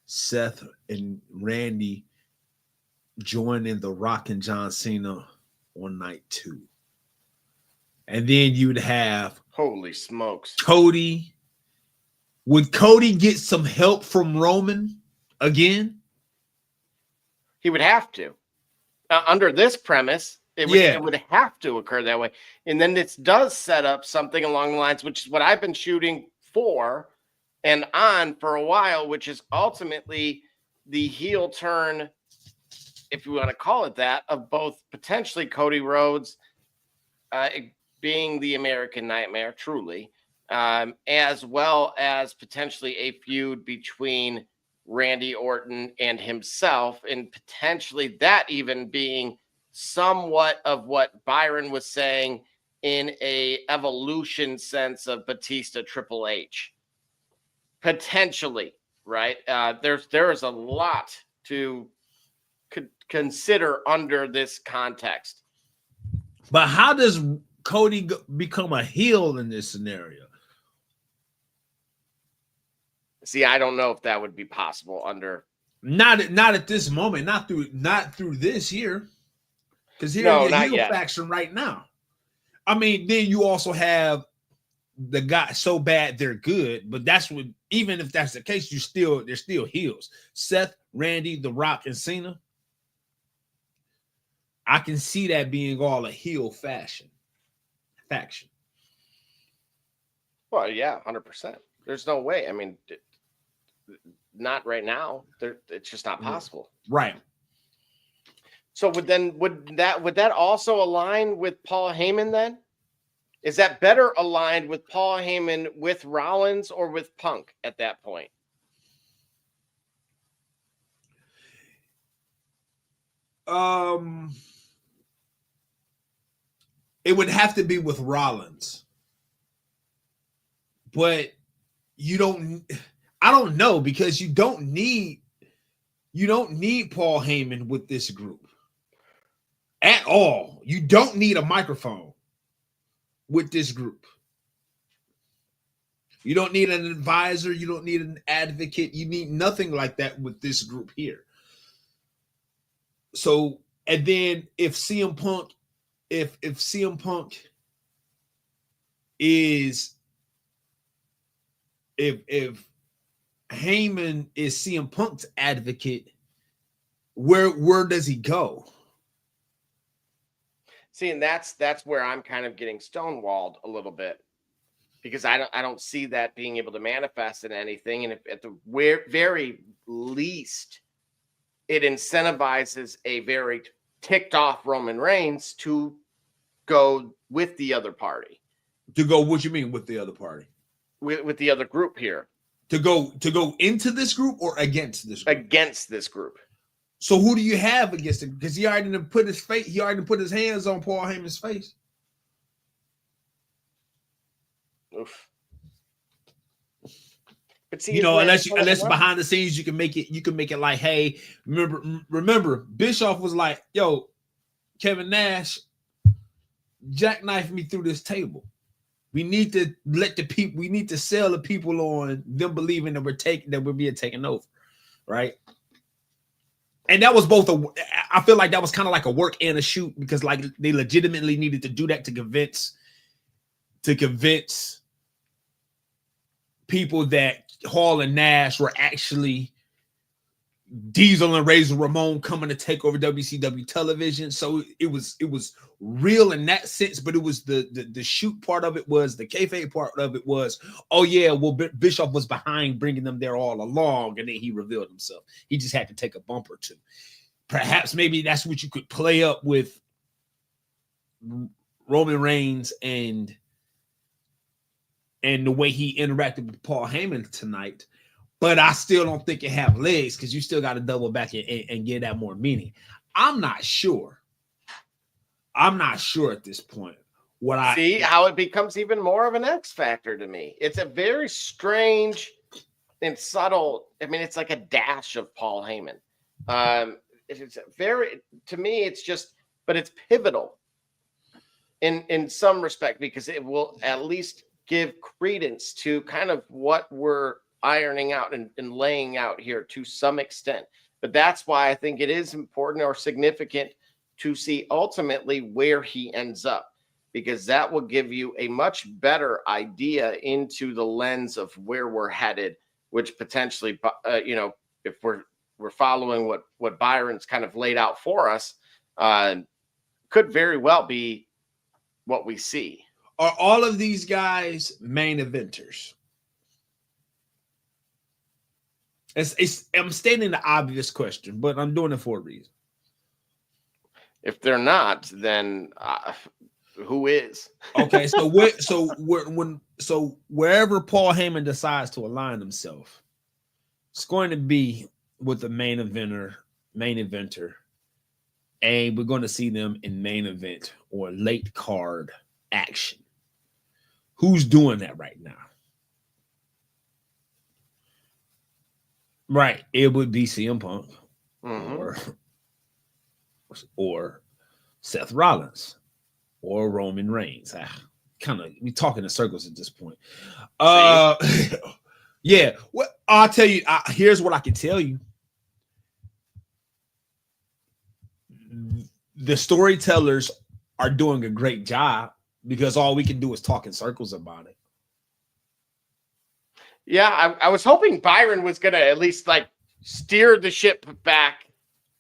Seth and Randy joining The Rock and John Cena on night 2. And then you'd have, holy smokes, Cody. Would Cody get some help from Roman again? He would have to. Under this premise, it would have to occur that way. And then this does set up something along the lines, which is what I've been shooting for and on for a while, which is ultimately the heel turn if you want to call it that, of both potentially Cody Rhodes being the American Nightmare, truly, as well as potentially a feud between Randy Orton and himself, and potentially that even being somewhat of what Byron was saying in a evolution sense of Batista Triple H. Potentially, right? There is a lot to consider under this context. But how does Cody become a heel in this scenario? See, I don't know if that would be possible under not at this moment, not through this year, because here's no, your heel yet. faction right now. I mean, then you also have the guy so bad they're good, but that's what, even if that's the case, they're still heels. Seth, Randy, The Rock, and Cena. I can see that being all a heel faction. Well, yeah, 100%. There's no way. I mean, not right now. It's just not possible. Right. So would that also align with Paul Heyman then? Is that better aligned with Paul Heyman with Rollins or with Punk at that point? It would have to be with Rollins. But I don't know, because you don't need Paul Heyman with this group at all. You don't need a microphone with this group. You don't need an advisor. You don't need an advocate. You need nothing like that with this group here. So, and then if CM Punk is, if Heyman is CM Punk's advocate, where does he go? See, and that's where I'm kind of getting stonewalled a little bit, because I don't see that being able to manifest in anything. And if at the very least, it incentivizes a very ticked off Roman Reigns to go with the other party. To go, what you mean with the other party? With the other group here. To go into this group or against this group? Against this group. So who do you have against it? Because he already put his hands on Paul Heyman's face. Oof. But see, unless behind the scenes you can make it like, hey, remember Bischoff was like, yo, Kevin Nash jackknifed me through this table. We need to sell the people on them believing that we're being taken over, right? And that was I feel like that was kind of like a work and a shoot, because like they legitimately needed to do that to convince people that Hall and Nash were actually Diesel and Razor Ramon coming to take over WCW television. So it was real in that sense, but it was the shoot part of it, was the kayfabe part of it was, oh yeah, well Bischoff was behind bringing them there all along, and then he revealed himself. He just had to take a bump or two. Perhaps maybe that's what you could play up with Roman Reigns and the way he interacted with Paul Heyman tonight. But I still don't think it have legs, because you still got to double back and give that more meaning. I'm not sure at this point. See how it becomes even more of an X factor to me. It's a very strange and subtle. I mean, it's like a dash of Paul Heyman. It's very, to me, it's just, but it's pivotal in some respect, because it will at least give credence to kind of what we're ironing out and laying out here to some extent. But that's why I think it is important or significant to see ultimately where he ends up, because that will give you a much better idea into the lens of where we're headed, which potentially, if we're following what Byron's kind of laid out for us, could very well be what we see. Are all of these guys main eventers? I'm stating the obvious question, but I'm doing it for a reason. If they're not, then who is? Okay, so wherever Paul Heyman decides to align himself, it's going to be with the main eventer, and we're going to see them in main event or late card action. Who's doing that right now? Right, it would be CM Punk or Seth Rollins or Roman Reigns. We talking in circles at this point. Yeah. Well, I'll tell you. Here's what I can tell you. The storytellers are doing a great job because all we can do is talk in circles about it. Yeah, I was hoping Byron was going to at least like steer the ship back,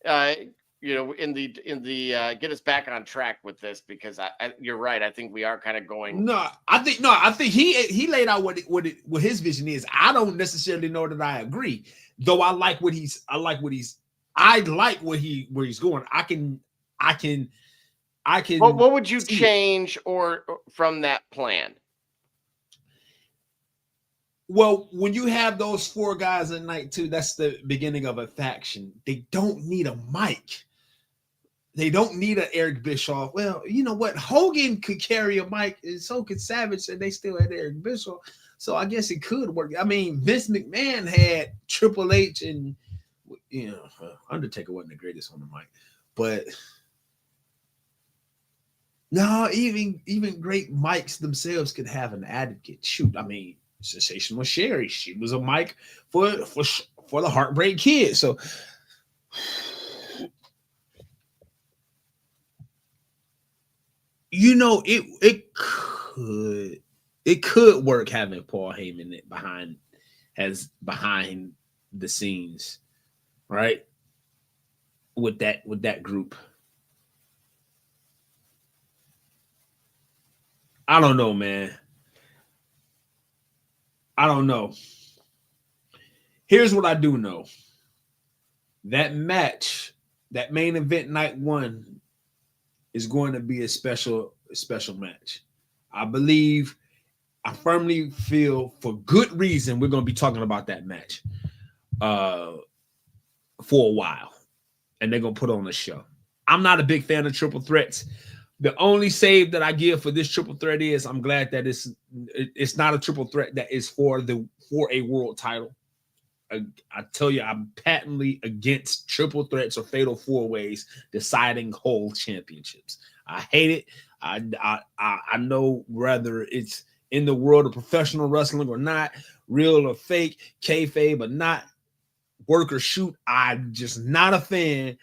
in the get us back on track with this, because you're right. I think we are kind of going. I think he laid out what his vision is. I don't necessarily know that I agree, though. I like where he's going. I can. What would you change or from that plan? Well, when you have those 4 guys at night too, that's the beginning of a faction. They don't need a mic. They don't need an Eric Bischoff. Well, you know what? Hogan could carry a mic, and so could Savage, and they still had Eric Bischoff. So I guess it could work. I mean, Vince McMahon had Triple H, and Undertaker wasn't the greatest on the mic, but no, even great mics themselves could have an advocate. Shoot, I mean, Sensational Sherry, she was a mic for the Heartbreak Kid. So it could work having Paul Heyman behind the scenes, right? With that group. I don't know, man. I don't know. Here's what I do know. That match, that main event night 1, is going to be a special match. I firmly feel, for good reason, we're going to be talking about that match for a while. And they're going to put on a show. I'm not a big fan of triple threats. The only save that I give for this triple threat is I'm glad that it's not a triple threat that is for a world title. I tell you, I'm patently against triple threats or fatal 4-ways deciding whole championships. I hate it. I know whether it's in the world of professional wrestling or not, real or fake, kayfabe but not, work or shoot, I'm just not a fan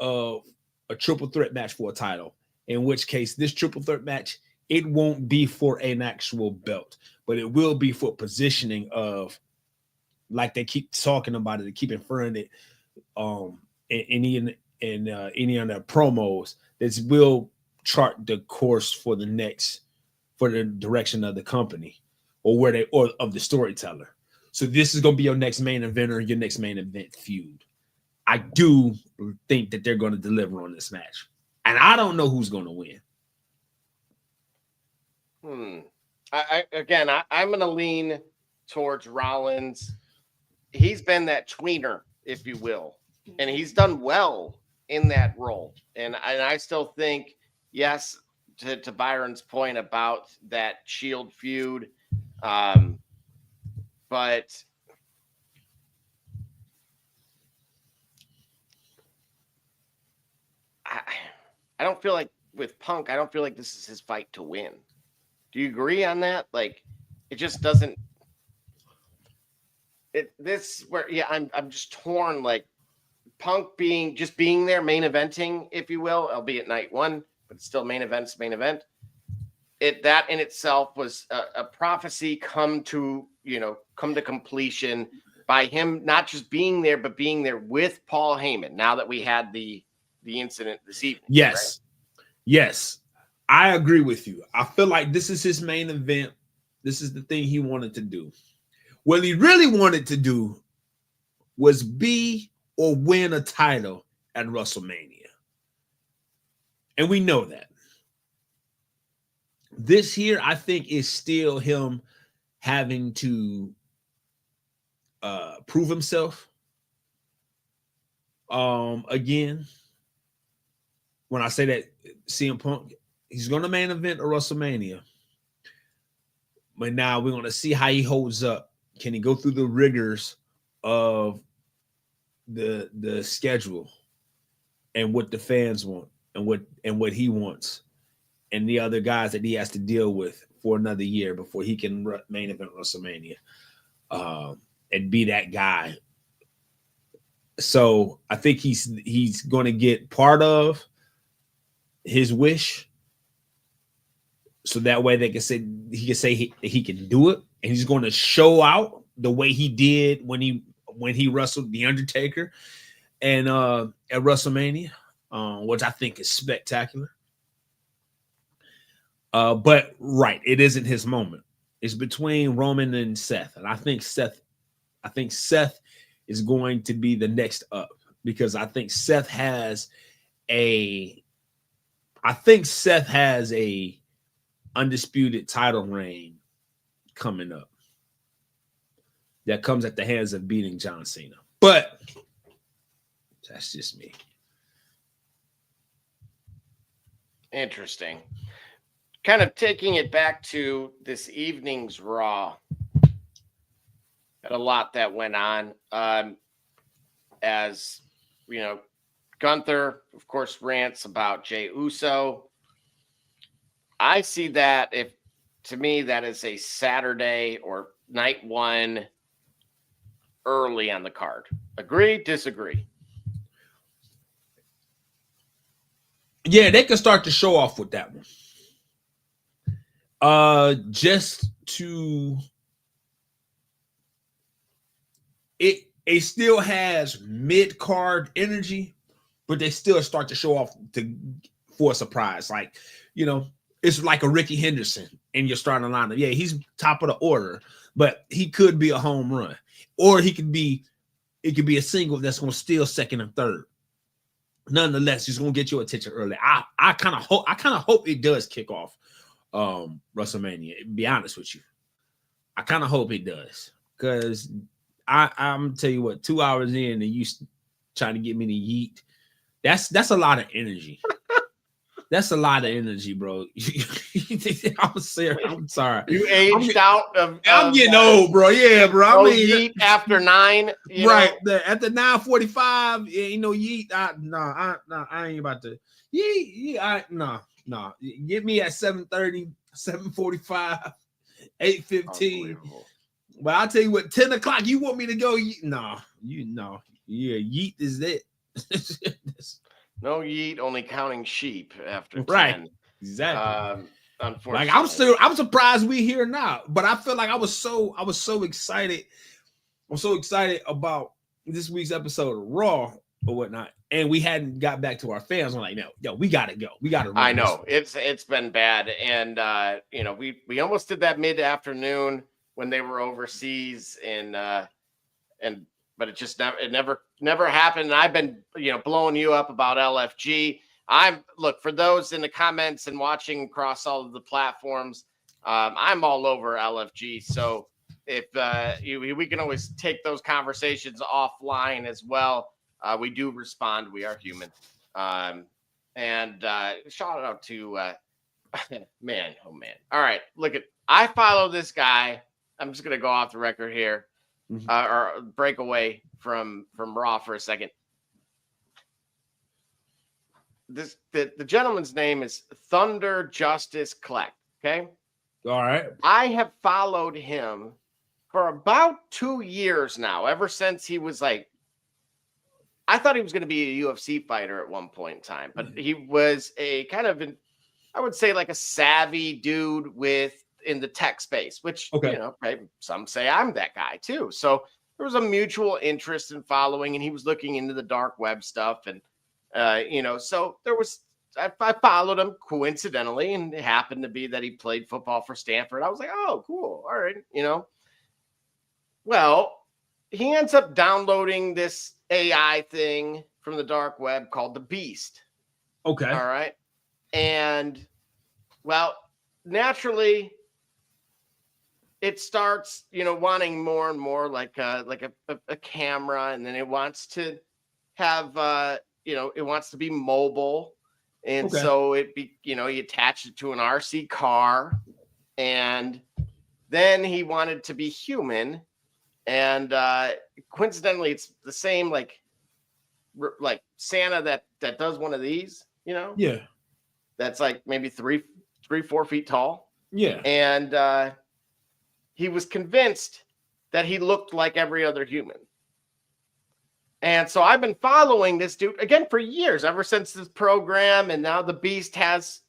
of a triple threat match for a title. In which case, this triple threat match, it won't be for an actual belt, but it will be for positioning of, like they keep talking about it, they keep inferring it in any of their promos. This will chart the course for the direction of the company or of the storyteller. So this is going to be your next main event, your next main event feud. I do think that they're going to deliver on this match. And I don't know who's going to win. I'm going to lean towards Rollins. He's been that tweener, if you will, and he's done well in that role. And I still think, yes, to Byron's point about that Shield feud, but I don't feel like with Punk, I don't feel like this is his fight to win. Do you agree on that? Like, it just doesn't. I'm just torn. Like, Punk being there, main eventing, if you will, albeit night 1, but still main event. That in itself was a prophecy come to completion by him not just being there, but being there with Paul Heyman. Now that we had the incident this evening. Yes. Right? Yes. I agree with you. I feel like this is his main event. This is the thing he wanted to do. What he really wanted to do was be or win a title at WrestleMania. And we know that. This here, I think, is still him having to prove himself. Again, when I say that CM Punk, he's going to main event or WrestleMania. But now we're going to see how he holds up. Can he go through the rigors of the schedule and what the fans want and what he wants and the other guys that he has to deal with for another year before he can main event WrestleMania and be that guy. So I think he's going to get part of his wish, so that way he can say he can do it, and he's going to show out the way he did when he wrestled The Undertaker and at WrestleMania, which I think is spectacular. But right, it isn't his moment. It's between Roman and Seth, and I think Seth is going to be the next up, because I think Seth has a undisputed title reign coming up that comes at the hands of beating John Cena. But that's just me. Interesting. Kind of taking it back to this evening's Raw. Had a lot that went on. As you know, Gunther, of course, rants about Jey Uso. I see that, to me, that is a Saturday or night one early on the card. Agree, disagree? Yeah, they can start to show off with that one. Just to it still has mid-card energy, but they still start to show off for a surprise. Like, it's like a Ricky Henderson in your starting lineup. Yeah, he's top of the order, but he could be a home run, or it could be a single that's going to steal second and third. Nonetheless, he's going to get your attention early. I kind of hope it does kick off WrestleMania. To be honest with you, I kind of hope it does, because I'm tell you what, 2 hours in and you trying to get me to yeet. That's a lot of energy. That's a lot of energy, bro. I'm serious. I'm sorry. You aged out of. I'm getting old, bro. Yeah, bro. I mean, yeet after 9. Right. After 9:45, yeet. I ain't about to. Yeet. No. Get me at 7:30, 7:45, 8:15. But I'll tell you what, 10 o'clock, you want me to go? Yeah, yeet is it. No yeet, only counting sheep after 10. Right. Exactly. Unfortunately. Like I'm surprised we here now, but I feel like I was so excited. I'm so excited about this week's episode of Raw or whatnot. And we hadn't got back to our fans. I'm like, no, we gotta go. We gotta. I know it's been bad. And we almost did that mid-afternoon when they were overseas, but it just never happened. And I've been, blowing you up about LFG. Look, for those in the comments and watching across all of the platforms, I'm all over LFG. So if we can always take those conversations offline as well. We do respond. We are human. And shout out to man. Oh man. All right. I follow this guy. I'm just going to go off the record here. Or break away from Raw for a second. The gentleman's name is Thunder Justice Collect. Okay. All right. I have followed him for about 2 years now, ever since he was I thought he was going to be a UFC fighter at one point in time, but he was a kind of I would say like a savvy dude in the tech space, which, some say I'm that guy too. So there was a mutual interest in following, and he was looking into the dark web stuff. And, so I followed him coincidentally, and it happened to be that he played football for Stanford. I was like, oh, cool. All right. Well, he ends up downloading this AI thing from the dark web called the Beast. Okay. All right. And well, naturally, it starts, wanting more and more like a camera, and then it wants to have, it wants to be mobile, and so you attach it to an RC car, and then he wanted to be human, and coincidentally, it's the same like Santa that does one of these, Yeah. that's like maybe 4 feet tall. Yeah. And he was convinced that he looked like every other human. And so I've been following this dude again for years, ever since this program, and now the beast has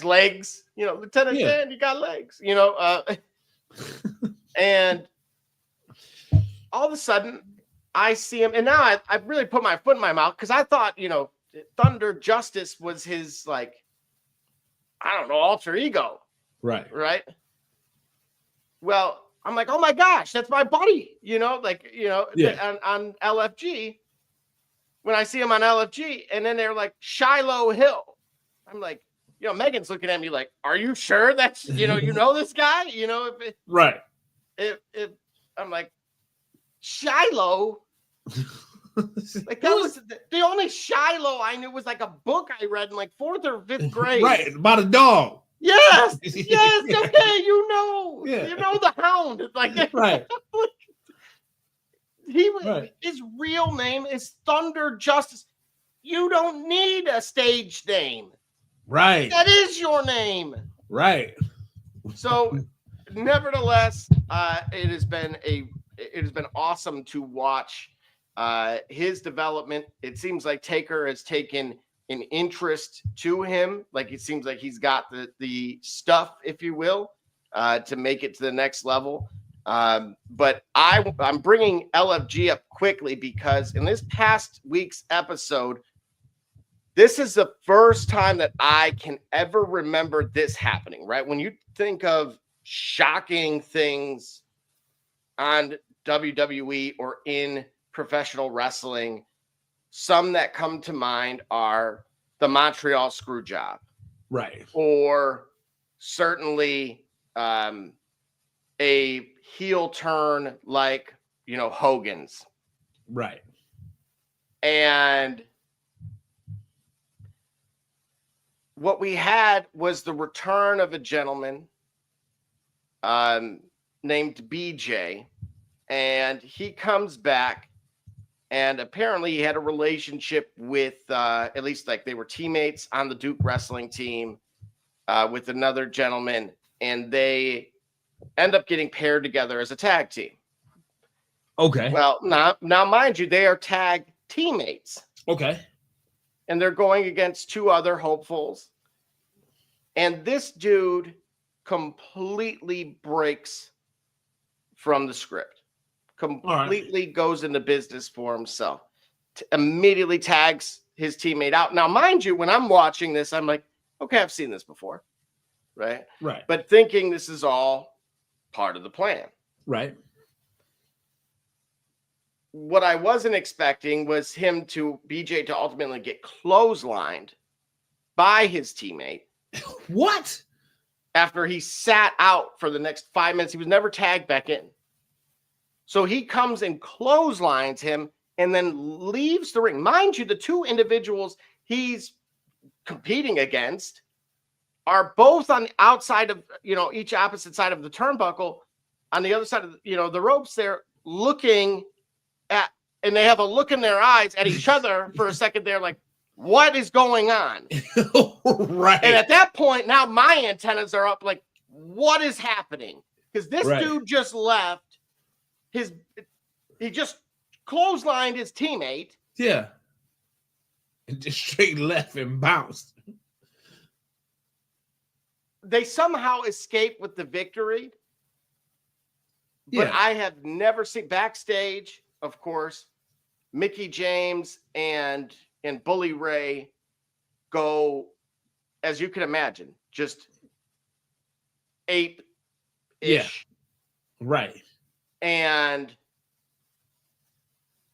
legs. Lieutenant Dan, you got legs. And all of a sudden, I see him, and now I've really put my foot in my mouth, because I thought, Thunder Justice was his, like, I don't know, alter ego. Right. Well, I'm like, oh my gosh, that's my buddy, on LFG. When I see him on LFG, and then they're like, Shiloh Hill. I'm like, Megan's looking at me like, are you sure that's, this guy? Right. If I'm like, Shiloh? Like, that was the only Shiloh I knew was like a book I read in like 4th or 5th grade. Right, about a dog. Yes, okay, the hound. Like, right. His real name is Thunder Justice. You don't need a stage name. Right. That is your name. Right. So, nevertheless, it has been awesome to watch his development. It seems like Taker has taken an interest to him. Like, it seems like he's got the stuff, if you will, to make it to the next level. But I'm bringing LFG up quickly because in this past week's episode, this is the first time that I can ever remember this happening, right? When you think of shocking things on WWE or in professional wrestling, some that come to mind are the Montreal Screwjob. Right. Or certainly a heel turn like, Hogan's. Right. And what we had was the return of a gentleman named BJ, and he comes back, and apparently he had a relationship with, at least like they were teammates on the Duke wrestling team with another gentleman, and they end up getting paired together as a tag team. Okay. Well, now mind you, they are tag teammates. Okay. And they're going against 2 other hopefuls. And this dude completely breaks from the script. Completely goes into business for himself. Immediately tags his teammate out. Now, mind you, when I'm watching this, I'm like, okay, I've seen this before. Right? Right. But thinking this is all part of the plan. Right. What I wasn't expecting was BJ to ultimately get clotheslined by his teammate. What? After he sat out for the next 5 minutes. He was never tagged back in. So he comes and clotheslines him and then leaves the ring. Mind you, the 2 individuals he's competing against are both on the outside of, each opposite side of the turnbuckle. On the other side of the ropes there, looking at, and they have a look in their eyes at each other for a second. They're like, what is going on? Right. And at that point, now my antennas are up like, what is happening? Because this dude just left he just clotheslined his teammate. Yeah. And just straight left and bounced. They somehow escaped with the victory. But I have never seen backstage, of course, Mickey James and Bully Ray go, as you can imagine, just ape-ish. Yeah. Right. And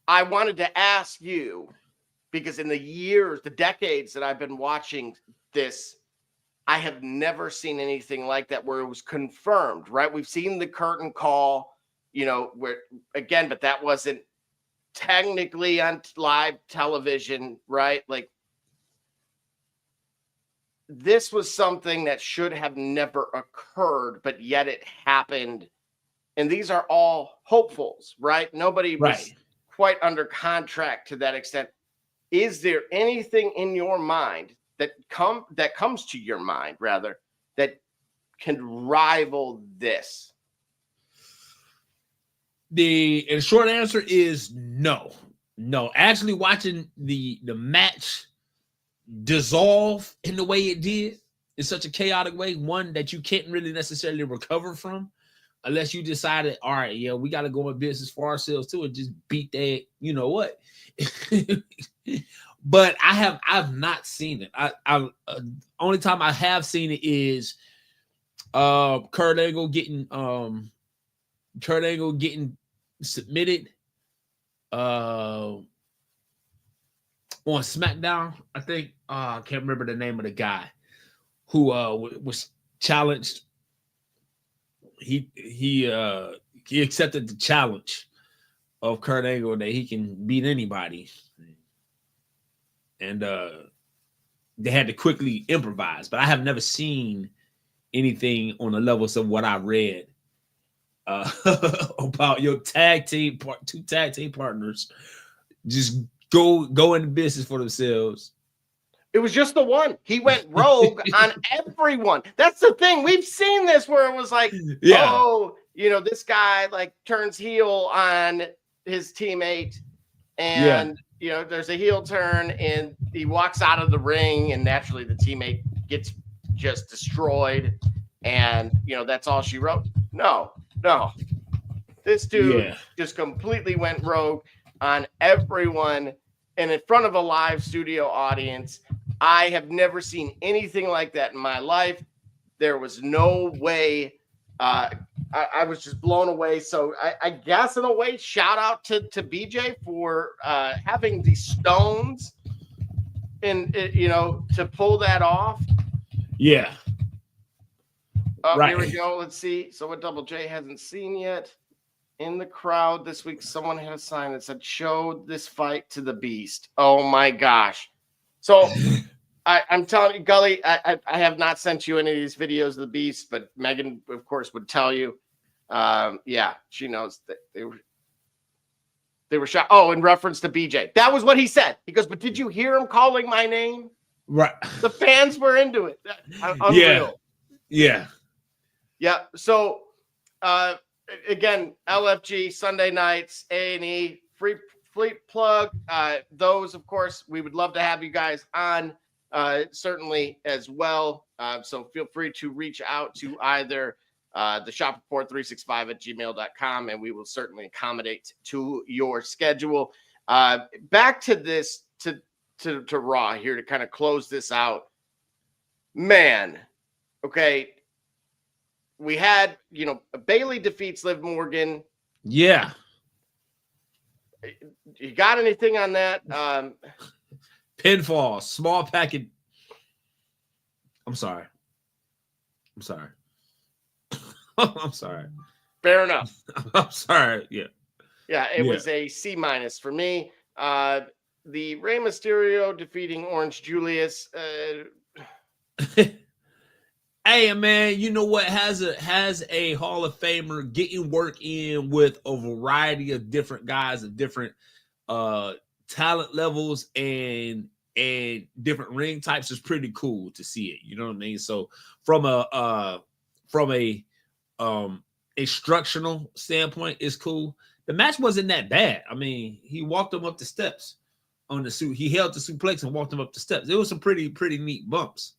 I wanted to ask you, because in the decades that I've been watching this. I have never seen anything like that where it was confirmed, right? We've seen the curtain call, where again, but that wasn't technically on live television, right? Like, this was something that should have never occurred, but yet it happened. And these are all hopefuls, right? Nobody was quite under contract to that extent. Is there anything in your mind that comes to your mind, rather, that can rival this? The short answer is no. Actually, watching the match dissolve in the way it did in such a chaotic way, one that you can't really necessarily recover from, unless you decided, all right, yeah, we got to go in business for ourselves too and just beat that. You know what? But I've not seen it. I only time I have seen it is Kurt Angle getting submitted on SmackDown. I think I can't remember the name of the guy who was challenged. He accepted the challenge of Kurt Angle that he can beat anybody. And they had to quickly improvise. But I have never seen anything on the levels of what I read about your two tag team partners just go into business for themselves. It was just the one. He went rogue on everyone. That's the thing. We've seen this where it was like, this guy like turns heel on his teammate, and there's a heel turn, and he walks out of the ring, and naturally the teammate gets just destroyed, and that's all she wrote. No. This dude just completely went rogue on everyone, and in front of a live studio audience. I have never seen anything like that in my life. There was no way. I was just blown away. So I guess in a way, shout out to BJ for having the stones and to pull that off. Yeah. Here we go. Let's see. So what Double J hasn't seen yet. In the crowd this week, someone had a sign that said, "Show this fight to the beast." Oh my gosh. So I'm telling you, Gully, I have not sent you any of these videos of the beast, but Megan, of course, would tell you. She knows that they were shot. Oh, in reference to BJ. That was what he said. He goes, "But did you hear him calling my name?" Right. The fans were into it. Unreal. Yeah. So, again, LFG Sunday nights, A&E, free fleet plug. Those, of course, we would love to have you guys on, certainly as well. So feel free to reach out to either the shop report 365@gmail.com, and we will certainly accommodate to your schedule. Back to this, to Raw here to kind of close this out. Man, okay. We had, Bailey defeats Liv Morgan. Yeah. You got anything on that? Pinfall, small package. I'm sorry. I'm sorry. Fair enough. I'm sorry. Yeah. It was a C- for me. The Rey Mysterio defeating Orange Julius. Hey man, you know what, has a Hall of Famer getting work in with a variety of different guys of different talent levels and different ring types is pretty cool to see it. You know what I mean? So from a instructional standpoint, it's cool. The match wasn't that bad. I mean, he walked him up the steps on the suit. He held the suplex and walked him up the steps. It was some pretty neat bumps.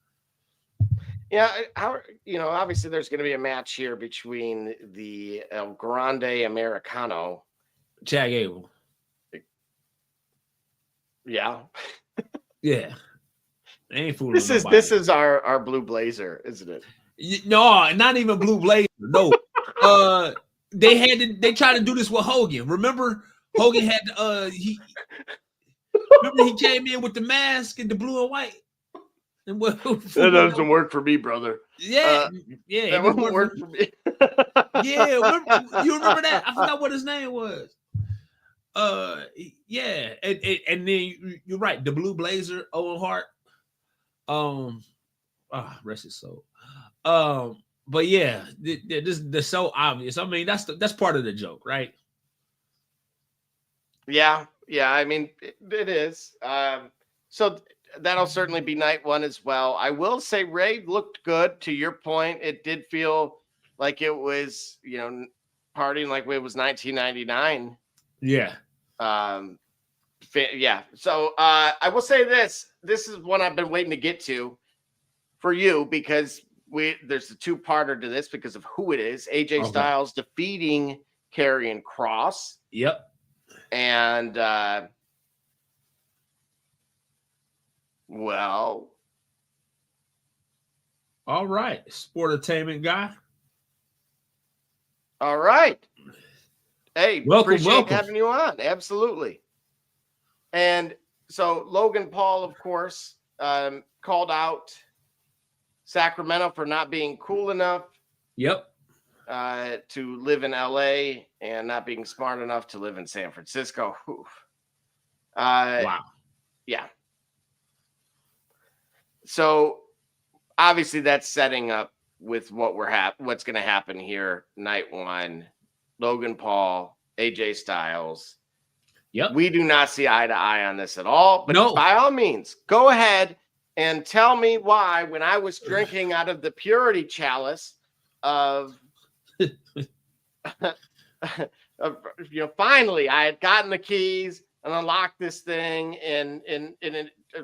Yeah, obviously there's going to be a match here between the El Grande Americano, Chad Gable. Yeah. Yeah. Ain't fooling This is our blue blazer, isn't it? No, not even blue blazer. No. They tried to do this with Hogan. Remember Hogan had he came in with the mask and the blue and white. And what, That doesn't work for me, brother. Yeah, that won't work for me. Yeah, you remember that? I forgot what his name was. Yeah, and then you're right. The Blue Blazer, Owen Hart. Rest his soul. But yeah, this so obvious. I mean, that's part of the joke, right? Yeah. I mean, it is. So that'll certainly be night one as well. I will say Ray looked good. To your point, it did feel like it was, partying like it was 1999. Yeah. Yeah. So I will say this. This is one I've been waiting to get to for you because there's a two-parter to this because of who it is. AJ Styles defeating Karrion Kross. Yep. And well, all right, sportainment guy. All right. Hey, welcome. Having you on. Absolutely. And so Logan Paul, of course, called out Sacramento for not being cool enough. Yep. To live in LA and not being smart enough to live in San Francisco. Wow. Yeah. So obviously that's setting up with what's going to happen here night one. Logan Paul, AJ Styles. Yep. We do not see eye to eye on this at all, but no. By all means, go ahead and tell me why when I was drinking out of the purity chalice of finally I had gotten the keys and unlocked this thing and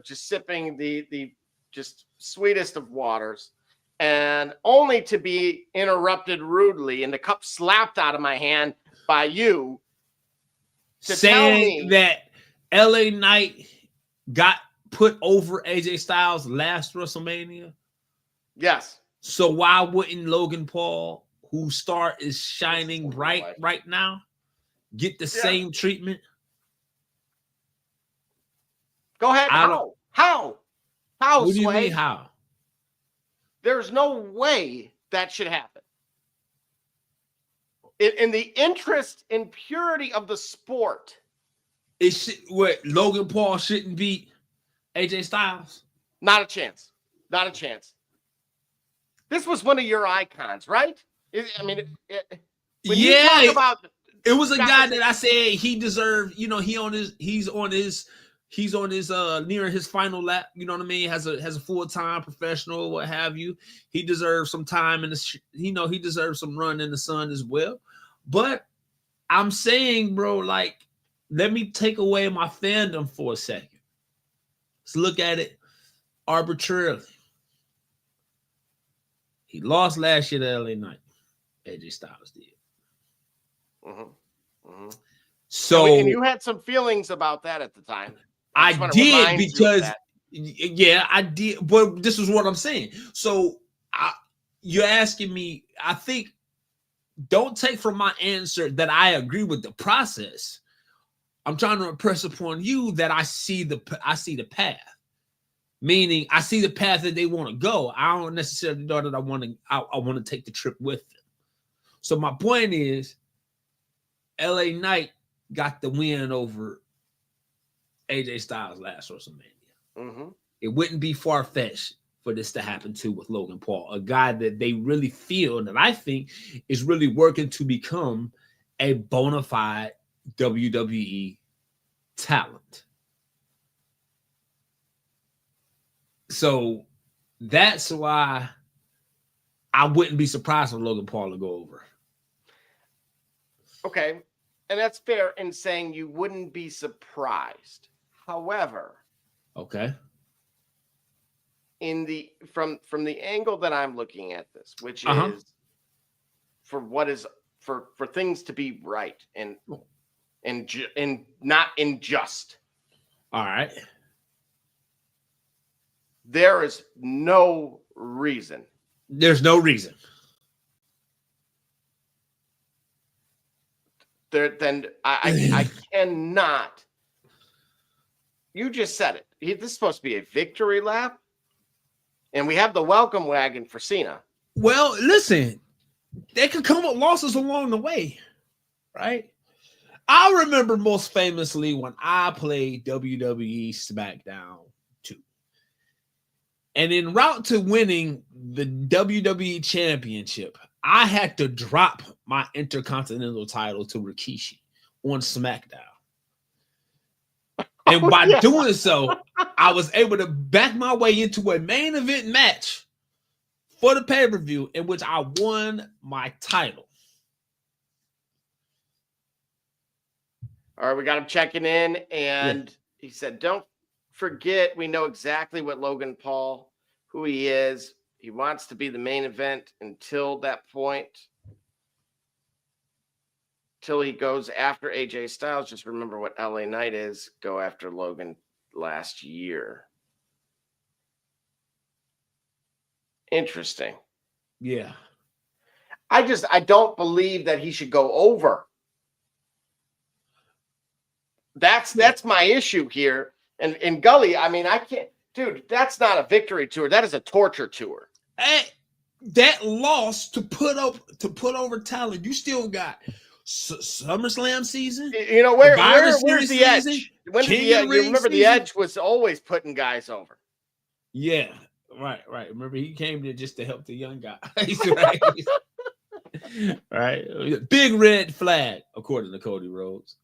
just sipping the just sweetest of waters, and only to be interrupted rudely and the cup slapped out of my hand by you saying that LA Knight got put over AJ Styles last WrestleMania. Yes. So why wouldn't Logan Paul, whose star is shining bright right now, get the same treatment? Go ahead. How? What do you mean how? There's no way that should happen. In the interest and purity of the sport. Logan Paul shouldn't beat AJ Styles? Not a chance. Not a chance. This was one of your icons, right? When you talk about it was a guy that I said he deserved, he's on his nearing his final lap, you know what I mean? Has a full-time professional, what have you. He deserves some time in the he deserves some run in the sun as well. But I'm saying, bro, like, let me take away my fandom for a second. Let's look at it arbitrarily. He lost last year to LA Knight. AJ Styles did. So and you had some feelings about that at the time. I did because I did. But this is what I'm saying. So you're asking me, I think, don't take from my answer that I agree with the process. I'm trying to impress upon you that I see the path. Meaning, I see the path that they want to go. I don't necessarily know that I want to take the trip with them. So my point is, LA Knight got the win over AJ Styles last WrestleMania. It wouldn't be far-fetched for this to happen too with Logan Paul, a guy that they really feel, that I think is really working to become a bona fide WWE talent. So that's why I wouldn't be surprised for Logan Paul to go over. Okay. And that's fair in saying you wouldn't be surprised. However, okay. From the angle that I'm looking at this, which is for things to be right and not unjust. All right. There is no reason. There's no reason. Then I cannot. You just said it. This is supposed to be a victory lap. And we have the welcome wagon for Cena. Well, listen, they could come with losses along the way, right? I remember most famously when I played WWE SmackDown 2. And en route to winning the WWE Championship, I had to drop my Intercontinental title to Rikishi on SmackDown. And by doing so, I was able to back my way into a main event match for the pay-per-view in which I won my title. All right, we got him checking in, and he said, don't forget, we know exactly what Logan Paul, who he is. He wants to be the main event until that point. Till he goes after AJ Styles. Just remember what LA Knight is. Go after Logan last year. Interesting. Yeah. I don't believe that he should go over. That's my issue here. And Gully, I mean, I can't, dude, that's not a victory tour. That is a torture tour. Hey, that loss to put over talent, you still got SummerSlam season. You know, where's the Edge? When did you remember the Edge was always putting guys over? Yeah, right. Remember, he came there just to help the young guys. Right. Big red flag, according to Cody Rhodes.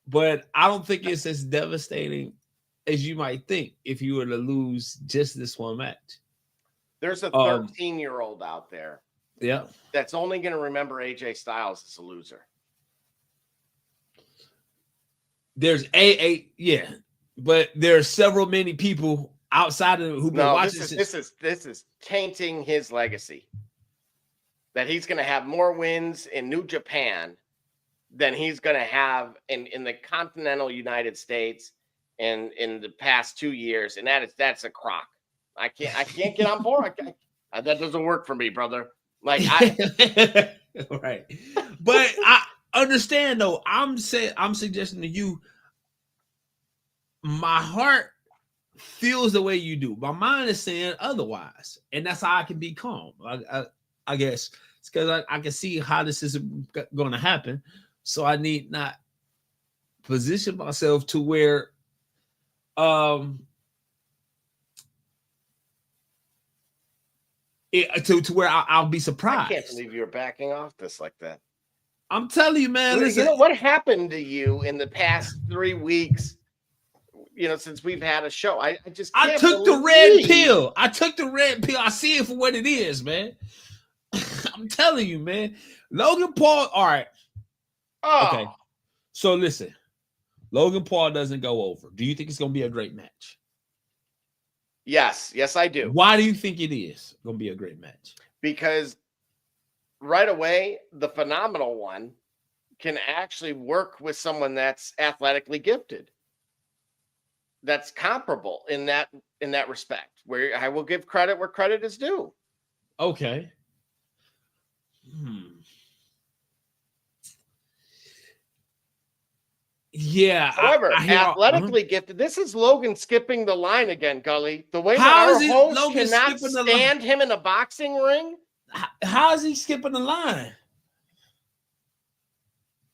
But I don't think it's as devastating as you might think if you were to lose just this one match. There's a 13-year-old out there. Yeah. That's only going to remember AJ Styles as a loser. There's but there are many people outside of who've been watching. This is tainting his legacy. That he's going to have more wins in New Japan than he's going to have in the continental United States and in the past 2 years, and that's a crock. I can't get on board. That doesn't work for me, brother. Like right. But I understand though. I'm suggesting to you, my heart feels the way you do. My mind is saying otherwise, and that's how I can be calm. I guess it's because I can see how this is going to happen. So I need not position myself to where to where I'll be surprised. I can't believe you're backing off this like that. I'm telling you, man. Listen, you know what happened to you in the past 3 weeks? You know, since we've had a show, I took the red pill. I took the red pill. I see it for what it is, man. I'm telling you, man. Logan Paul. All right. Oh. Okay. So listen, Logan Paul doesn't go over. Do you think it's going to be a great match? Yes, I do. Why do you think it is going to be a great match? Because right away, the phenomenal one can actually work with someone that's athletically gifted. That's comparable in that respect, where I will give credit where credit is due. Okay. Yeah. However, athletically gifted. This is Logan skipping the line again, Gully. The way that our host cannot stand him in a boxing ring. How is he skipping the line?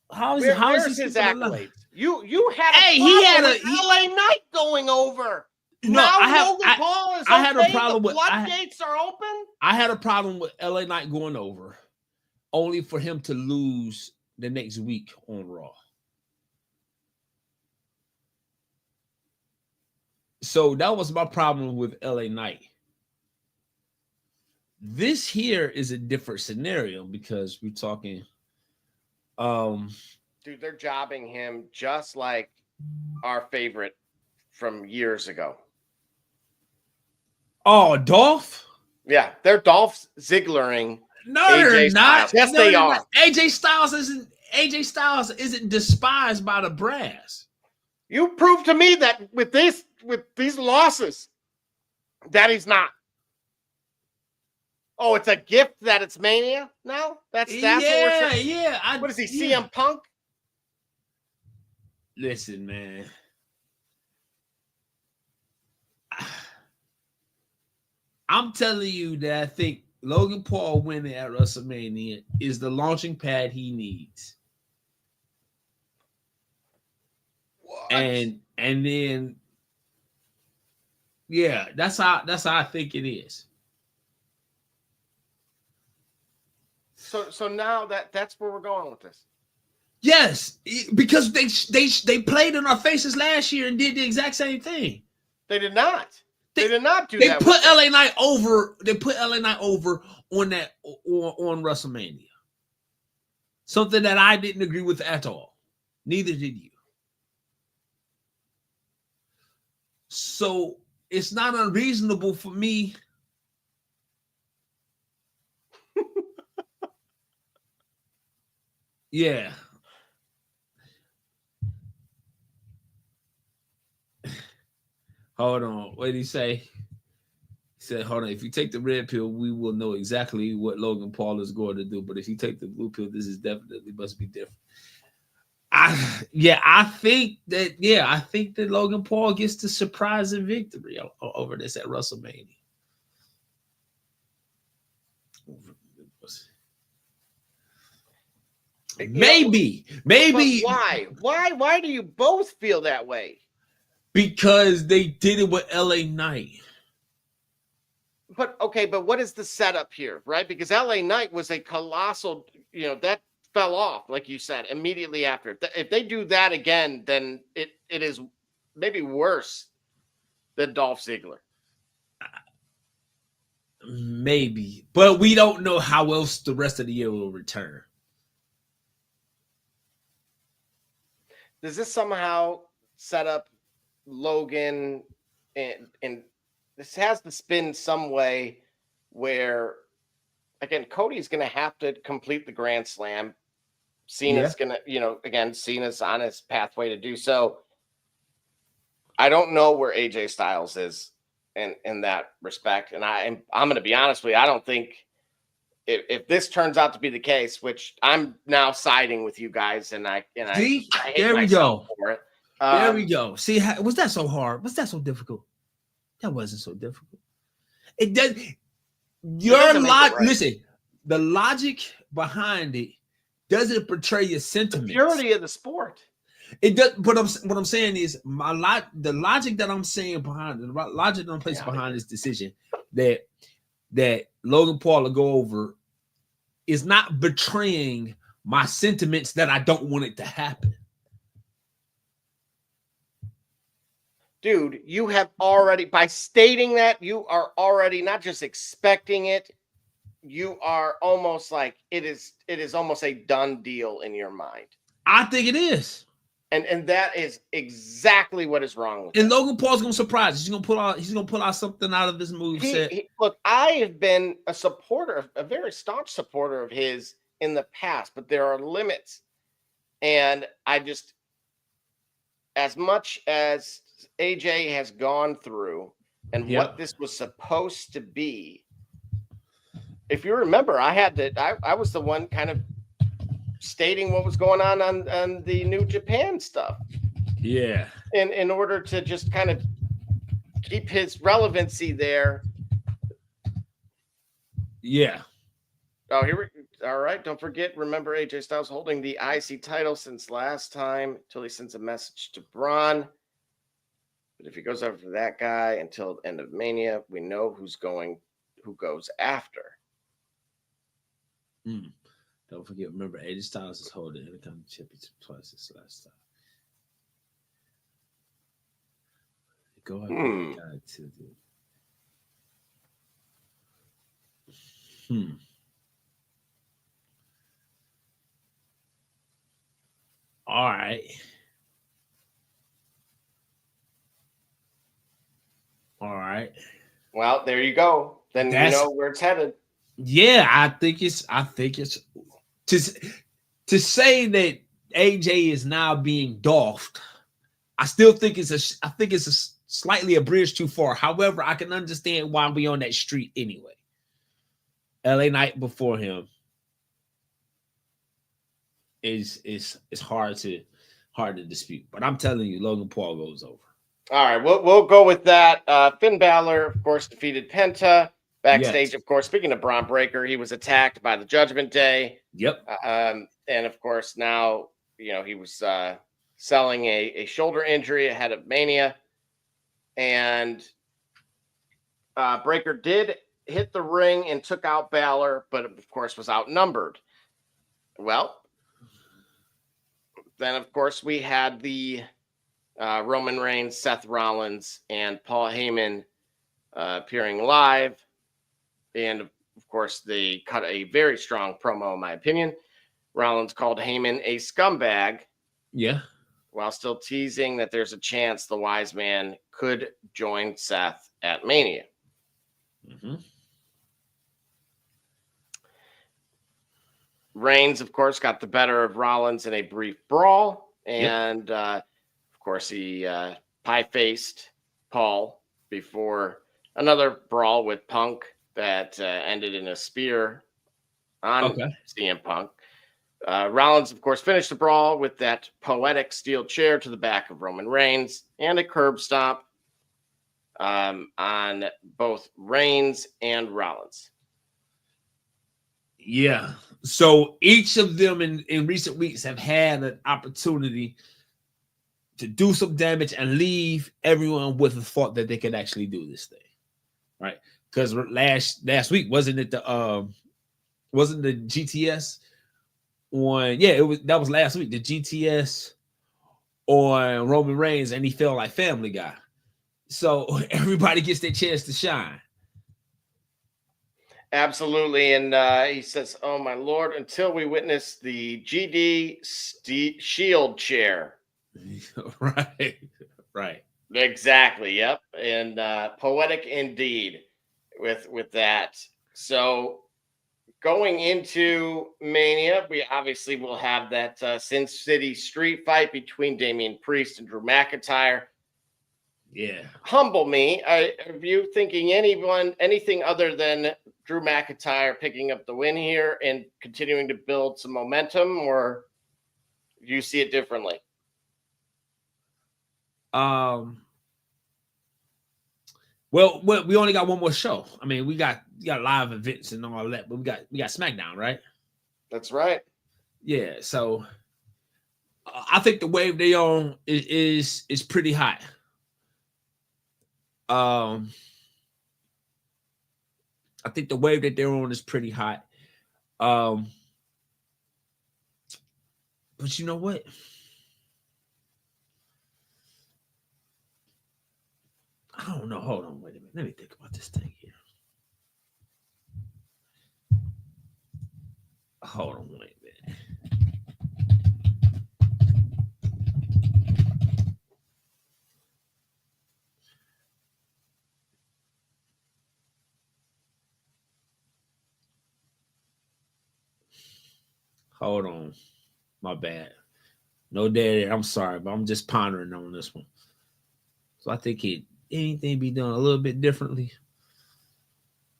Where's his accolades? You had a LA Knight going over. No, Logan Paul is the floodgates are open. I had a problem with LA Knight going over, only for him to lose the next week on Raw. So that was my problem with LA Knight. This here is a different scenario because we're talking. Dude, they're jobbing him just like our favorite from years ago. Oh, Dolph? Yeah, they're Dolph Ziggling. No, they're not. Yes, they are. AJ Styles isn't despised by the brass. You prove to me that with these losses, that he's not. Oh, it's a gift that it's Mania now? That's what we're saying? Yeah. What is he, CM Punk? Listen, man. I'm telling you that I think Logan Paul winning at WrestleMania is the launching pad he needs. What? And then yeah, that's how I think it is. So now that's where we're going with this. Yes, because they played in our faces last year and did the exact same thing. They did not. They did not do that. They put LA Knight over. They put LA Knight over on that on WrestleMania. Something that I didn't agree with at all. Neither did you. So it's not unreasonable for me. Yeah. Hold on. What did he say? He said, hold on. If you take the red pill, we will know exactly what Logan Paul is going to do. But if you take the blue pill, this is definitely must be different. I think that Logan Paul gets the surprising victory over this at WrestleMania. Maybe. But why do you both feel that way? Because they did it with LA Knight. But what is the setup here, right? Because LA Knight was a colossal, that fell off, like you said, immediately after. If they do that again, then it is maybe worse than Dolph Ziggler. Maybe. But we don't know how else the rest of the year will return. Does this somehow set up Logan and this has to spin some way where, again, Cody's going to have to complete the Grand Slam. Cena's going to, Cena's on his pathway to do so. I don't know where AJ Styles is in that respect. And I'm going to be honest with you. I don't think if this turns out to be the case, which I'm now siding with you guys, I hate there we go. For it. There we go. See, was that so hard? Was that so difficult? That wasn't so difficult. It does. Listen, the logic behind it doesn't portray your sentiments. The purity of the sport. It does. But what I'm saying is the logic that I'm saying behind the logic that I'm placing behind this decision that Logan Paul will go over is not betraying my sentiments that I don't want it to happen. Dude, you have already, by stating that, you are already not just expecting it, you are almost like it is almost a done deal in your mind. I think it is. And that is exactly what is wrong with it. And Logan Paul's gonna surprise us. He's gonna pull out something out of his moveset. Look, I have been a very staunch supporter of his in the past, but there are limits. And I just, as much as AJ has gone through and what this was supposed to be, if you remember, I was the one kind of stating what was going on the New Japan stuff. Yeah. In order to just kind of keep his relevancy there. Yeah. Oh, all right. Don't forget, remember AJ Styles holding the IC title since last time until he sends a message to Braun. But if he goes over to that guy until the end of Mania, we know who goes after. Don't forget, remember, AJ Styles is holding the Intercontinental Championship twice this last time. Go after the guy to the. All right. All right. Well, there you go. Then you know where it's headed. Yeah, I think it's to say that AJ is now being doffed. I still think it's a slightly a bridge too far. However, I can understand why we on that street anyway. LA Knight before him is hard to dispute. But I'm telling you, Logan Paul goes over. All right, we'll go with that. Finn Balor, of course, defeated Penta. Backstage, Yes. of course, speaking of Braun Breaker, he was attacked by the Judgment Day. Yep. And of course, now, he was selling a shoulder injury ahead of Mania. And Breaker did hit the ring and took out Balor, but of course was outnumbered. Well, then, of course, we had the Roman Reigns, Seth Rollins, and Paul Heyman appearing live. And, of course, they cut a very strong promo, in my opinion. Rollins called Heyman a scumbag. Yeah. While still teasing that there's a chance the wise man could join Seth at Mania. Mm-hmm. Reigns, of course, got the better of Rollins in a brief brawl. And, of course, he pie-faced Paul before another brawl with Punk that ended in a spear on CM Punk. Rollins, of course, finished the brawl with that poetic steel chair to the back of Roman Reigns and a curb stomp on both Reigns and Rollins. Yeah. So each of them in recent weeks have had an opportunity to do some damage and leave everyone with the thought that they could actually do this thing. Right. Because last week, wasn't the GTS on? Yeah, that was last week. The GTS on Roman Reigns, and he felt like Family Guy. So everybody gets their chance to shine. Absolutely. And he says, oh, my Lord, until we witness the GD Shield chair. Right. Exactly. Yep. And poetic indeed with that. So going into Mania, we obviously will have that Sin City street fight between Damian Priest and Drew McIntyre. Yeah. Humble me. Are you thinking anything other than Drew McIntyre picking up the win here and continuing to build some momentum, or do you see it differently? Well, we only got one more show. I mean, we got live events and all that, but we got SmackDown, right? That's right. Yeah. So I think the wave they on is pretty high. I think the wave that they're on is pretty hot. But you know what? I don't know. Hold on, wait a minute. Let me think about this thing here. Hold on, wait a minute. Hold on. My bad. No daddy. I'm sorry, but I'm just pondering on this one. So I think anything be done a little bit differently.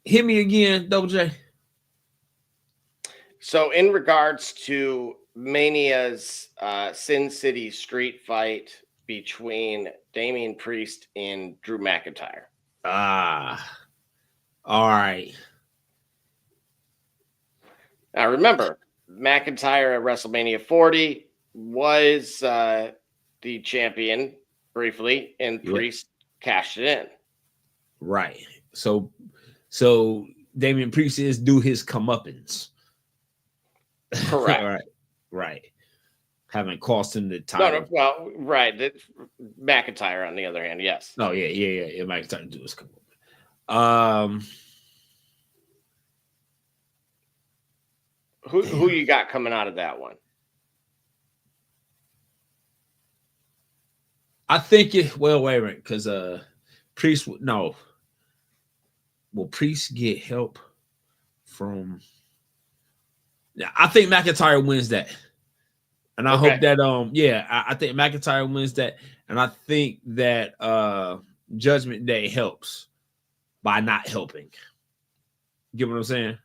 Hit me again, Double J. So in regards to Mania's Sin City street fight between Damian Priest and Drew McIntyre. All right. Now remember, McIntyre at WrestleMania 40 was the champion briefly, and Priest cashed it in. Right. So Damian Priest is due his comeuppance. Correct. Right. Haven't cost him the title. No, well, right. McIntyre, on the other hand, yes. Oh, yeah. McIntyre do his comeuppance. Who you got coming out of that one? I think wait a minute, because Priest no. Will Priest get help from? Yeah, I think McIntyre wins that, and I hope that I think McIntyre wins that, and I think that Judgment Day helps by not helping. You get what I'm saying?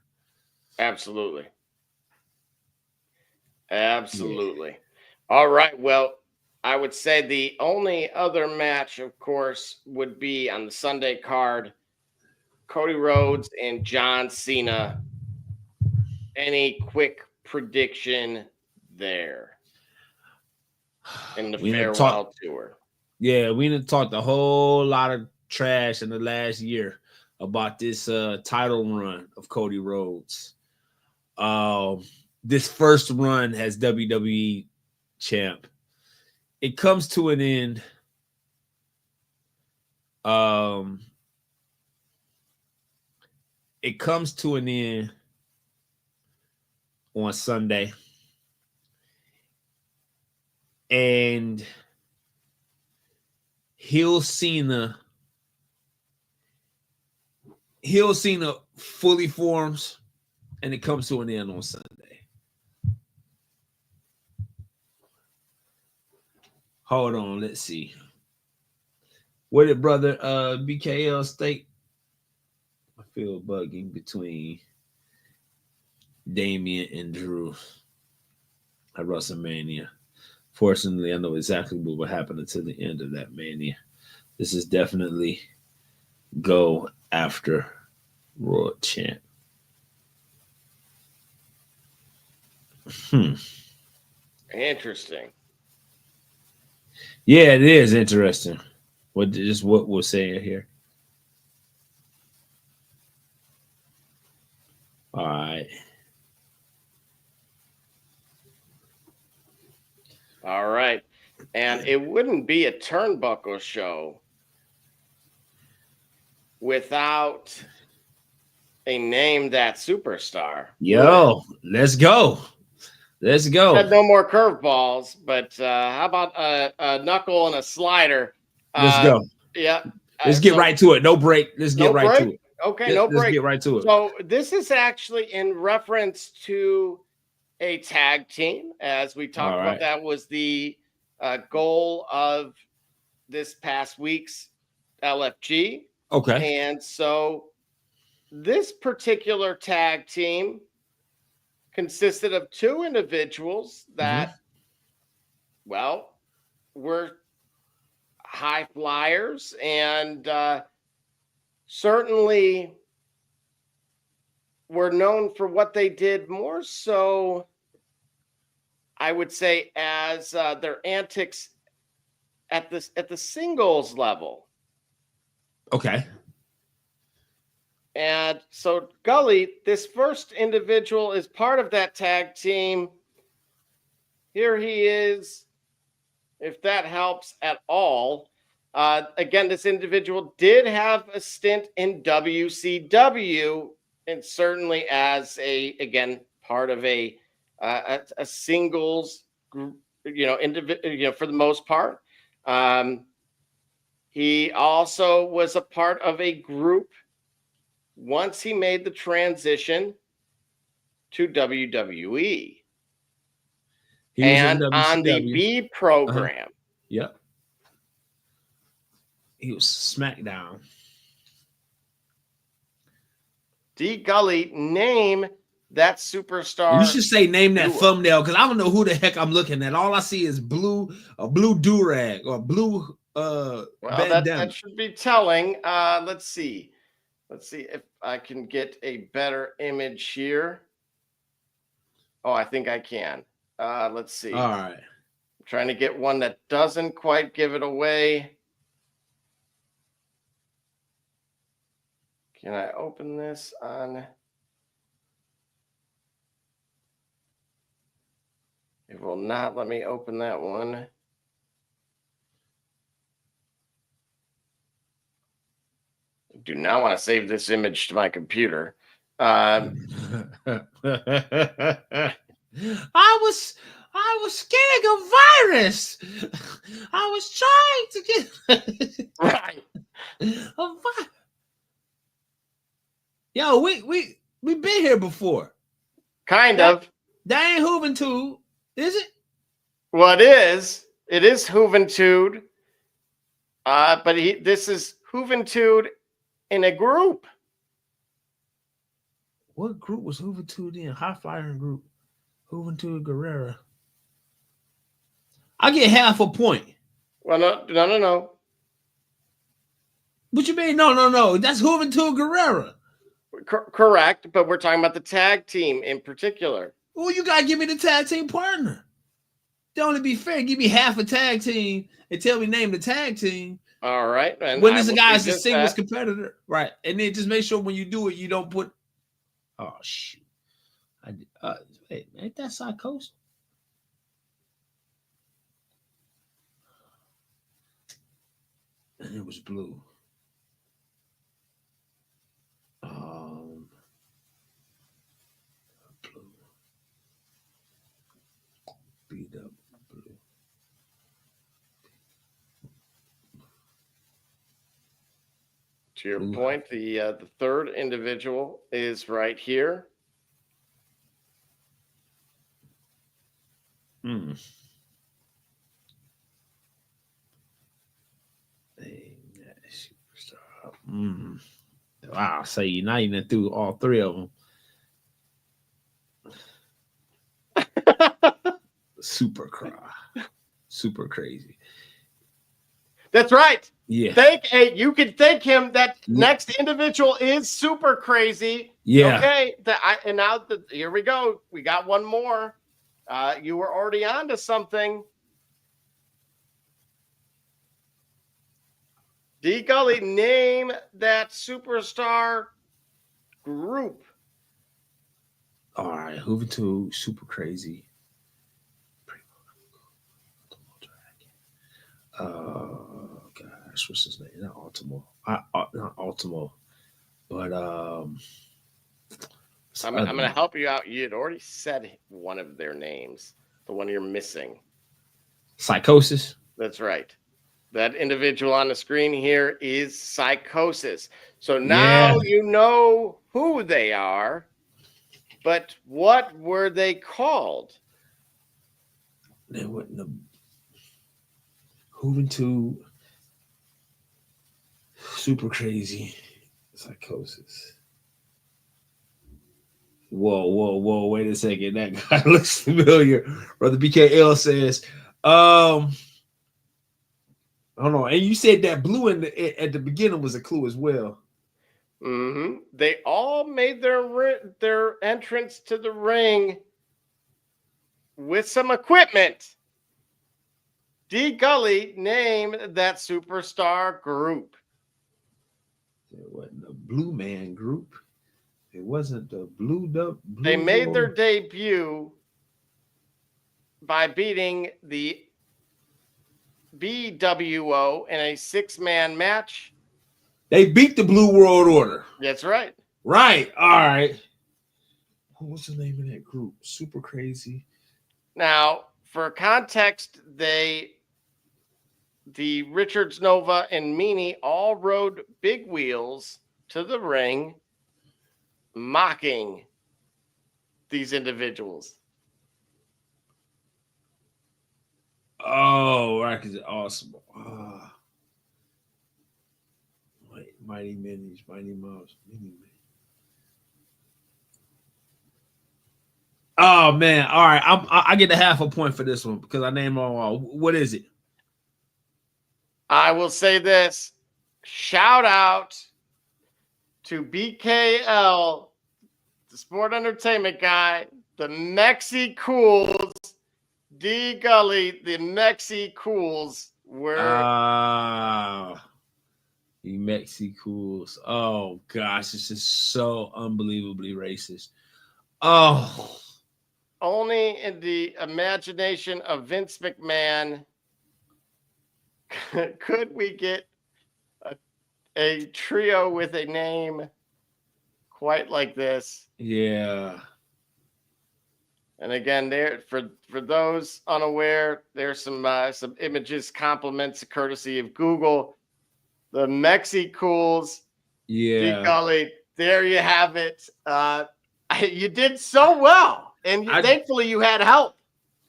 Absolutely. Yeah. All right. Well, I would say the only other match, of course, would be on the Sunday card. Cody Rhodes and John Cena. Any quick prediction there in the farewell tour? Yeah, we done talked a whole lot of trash in the last year about this title run of Cody Rhodes. This first run as WWE champ. It comes to an end. It comes to an end on Sunday. And Heel Cena fully forms, and it comes to an end on Sunday. Hold on, let's see. Where did brother BKL state? I feel bugging between Damian and Drew at WrestleMania. Fortunately, I know exactly what will happen until the end of that Mania. This is definitely go after Raw champ. Interesting. Yeah, it is interesting. What we're saying here. All right. All right. And it wouldn't be a turnbuckle show without a name that superstar. Yo, let's go. Let's go. Said no more curveballs, but how about a knuckle and a slider? Let's go. Yeah. Let's get right to it. No break. Let's get right to it. Okay, no break. Let's get right to it. So this is actually in reference to a tag team, as we talked about. That was the goal of this past week's LFG. Okay. And so this particular tag team consisted of two individuals that, well, were high flyers and certainly were known for what they did, more so, I would say, as their antics at the singles level. Okay. And so, Gully, this first individual is part of that tag team. Here he is, if that helps at all. Again, this individual did have a stint in WCW, and certainly as part of a singles group, for the most part. He also was a part of a group once he made the transition to WWE. And on the B program. Yep. He was SmackDown. D. Gully, name that superstar. You should say name that thumbnail, because I don't know who the heck I'm looking at. All I see is a blue do-rag or blue that should be telling. Let's see if I can get a better image here. Oh, I think I can. Let's see. All right. I'm trying to get one that doesn't quite give it away. Can I open this on? It will not let me open that one. Do not want to save this image to my computer. I was scared of virus. I was trying to get right. Yo, we been here before. Kind of. That ain't Juventud, is it? Well, it is. It is Juventud. But this is Juventud in a group. What group was Juventud in? High flying group. Juventud Guerrera. I get half a point. Well, no. What you mean? No. That's Juventud Guerrera. Correct, but we're talking about the tag team in particular. Well, you gotta give me the tag team partner. To only be fair, give me half a tag team and tell me name the tag team. All right. And when this guy is a singles competitor, right? And then just make sure when you do it, you don't put. Oh shoot! Wait, ain't that Psychosis? And it was blue. Blue. Beat up blue. To your point, the third individual is right here. Wow, so you not even through all three of them. Super crazy. That's right. Yeah. You can thank him. That next individual is super crazy. Yeah. Okay. Here we go. We got one more. You were already on to something. D Gully, name that superstar group. All right, Juventud, super crazy. Gosh, what's his name? Not Ultimo. Not Ultimo, but I'm gonna help you out. You had already said one of their names, the one you're missing. Psychosis. That's right. That individual on the screen here is Psychosis. So now you know who they are, but what were they called? They wouldn't have. Juventud, super crazy, Psychosis. Whoa! Wait a second. That guy looks familiar. Brother BKL says, "Hold on." And you said that blue at the beginning was a clue as well. Mm-hmm. They all made their entrance to the ring with some equipment. D Gully named that superstar group. It wasn't the Blue Man group. It wasn't the Blue. They made their debut by beating the BWO in a 6-man match. They beat the Blue World Order. That's right. Right. All right. What's the name of that group? Super crazy. Now, for context, the Richards, Nova, and Meanie all rode big wheels to the ring, mocking these individuals. Oh, right, because it's awesome. Mighty Minis, Mighty Mouse, Mini. Oh man! All right, I get the half a point for this one because I named them all. What is it? I will say this: shout out to BKL, the sport entertainment guy, the Mexi Cools, D Gully, the Mexi Cools were. The Mexicools. Oh gosh, this is so unbelievably racist. Oh. Only in the imagination of Vince McMahon could we get a trio with a name quite like this. Yeah. And again, there for those unaware, there's some images, compliments, courtesy of Google. The Mexicools. Yeah. Gully, there you have it. You did so well, and thankfully you had help.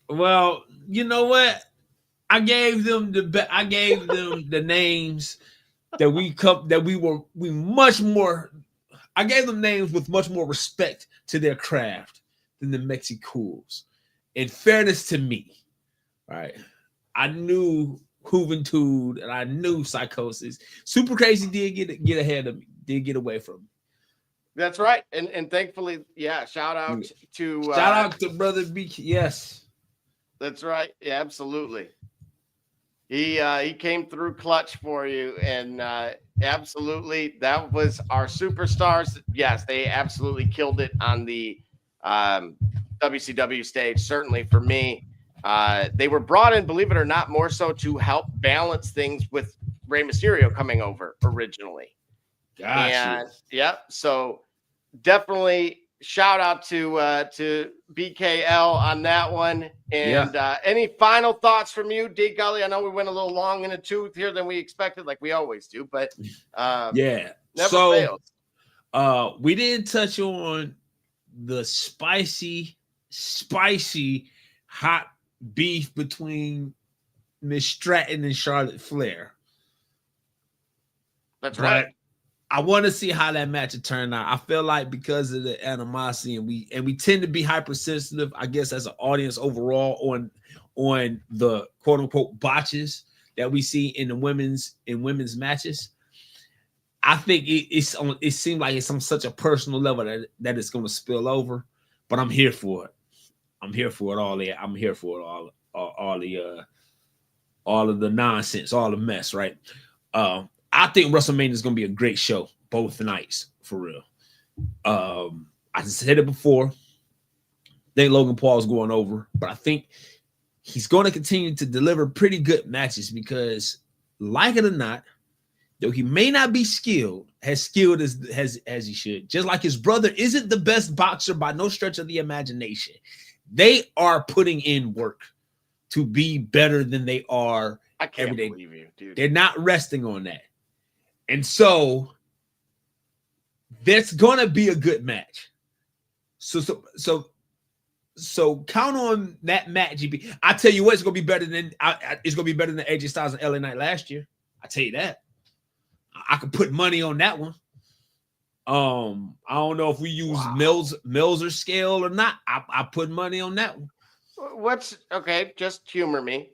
Well, you know what? I gave them the names that we much more. I gave them names with much more respect to their craft than the Mexicools. In fairness to me, right? I knew Juventud, and I knew Psychosis. Super Crazy did get ahead of me, did get away from me. That's right. And thankfully, yeah, shout out to brother B. Yes. That's right. Yeah, absolutely. He came through clutch for you, and absolutely, that was our superstars. Yes, they absolutely killed it on the WCW stage. Certainly for me, they were brought in, believe it or not, more so to help balance things with Rey Mysterio coming over originally. Gotcha. And yep, so definitely shout out to BKL on that one. And any final thoughts from you, D Gully? I know we went a little long in the tooth here than we expected, like we always do, but yeah, never fails. We didn't touch on the spicy hot beef between Miss Stratton and Charlotte Flair. That's right. I want to see how that match will turn out. I feel like because of the animosity, and we tend to be hypersensitive, I guess, as an audience overall on the quote unquote botches that we see in women's matches. I think it seems like it's on such a personal level that it's going to spill over, but I'm here for it. I'm here for it all. I'm here for it all of the nonsense, all the mess, right? I think WrestleMania is going to be a great show both nights, for real. I said it before. I think Logan Paul is going over, but I think he's going to continue to deliver pretty good matches because, like it or not, though he may not be skilled as he should, just like his brother isn't the best boxer by no stretch of the imagination. They are putting in work to be better than they are every day. Believe you, dude. They're not resting on that. And so that's gonna be a good match. So count on that match. GB. I tell you what, it's gonna be better than the AJ Styles and LA Knight last year. I tell you that. I could put money on that one. I don't know if we use Mills scale or not. I put money on that one. What's okay? Just humor me.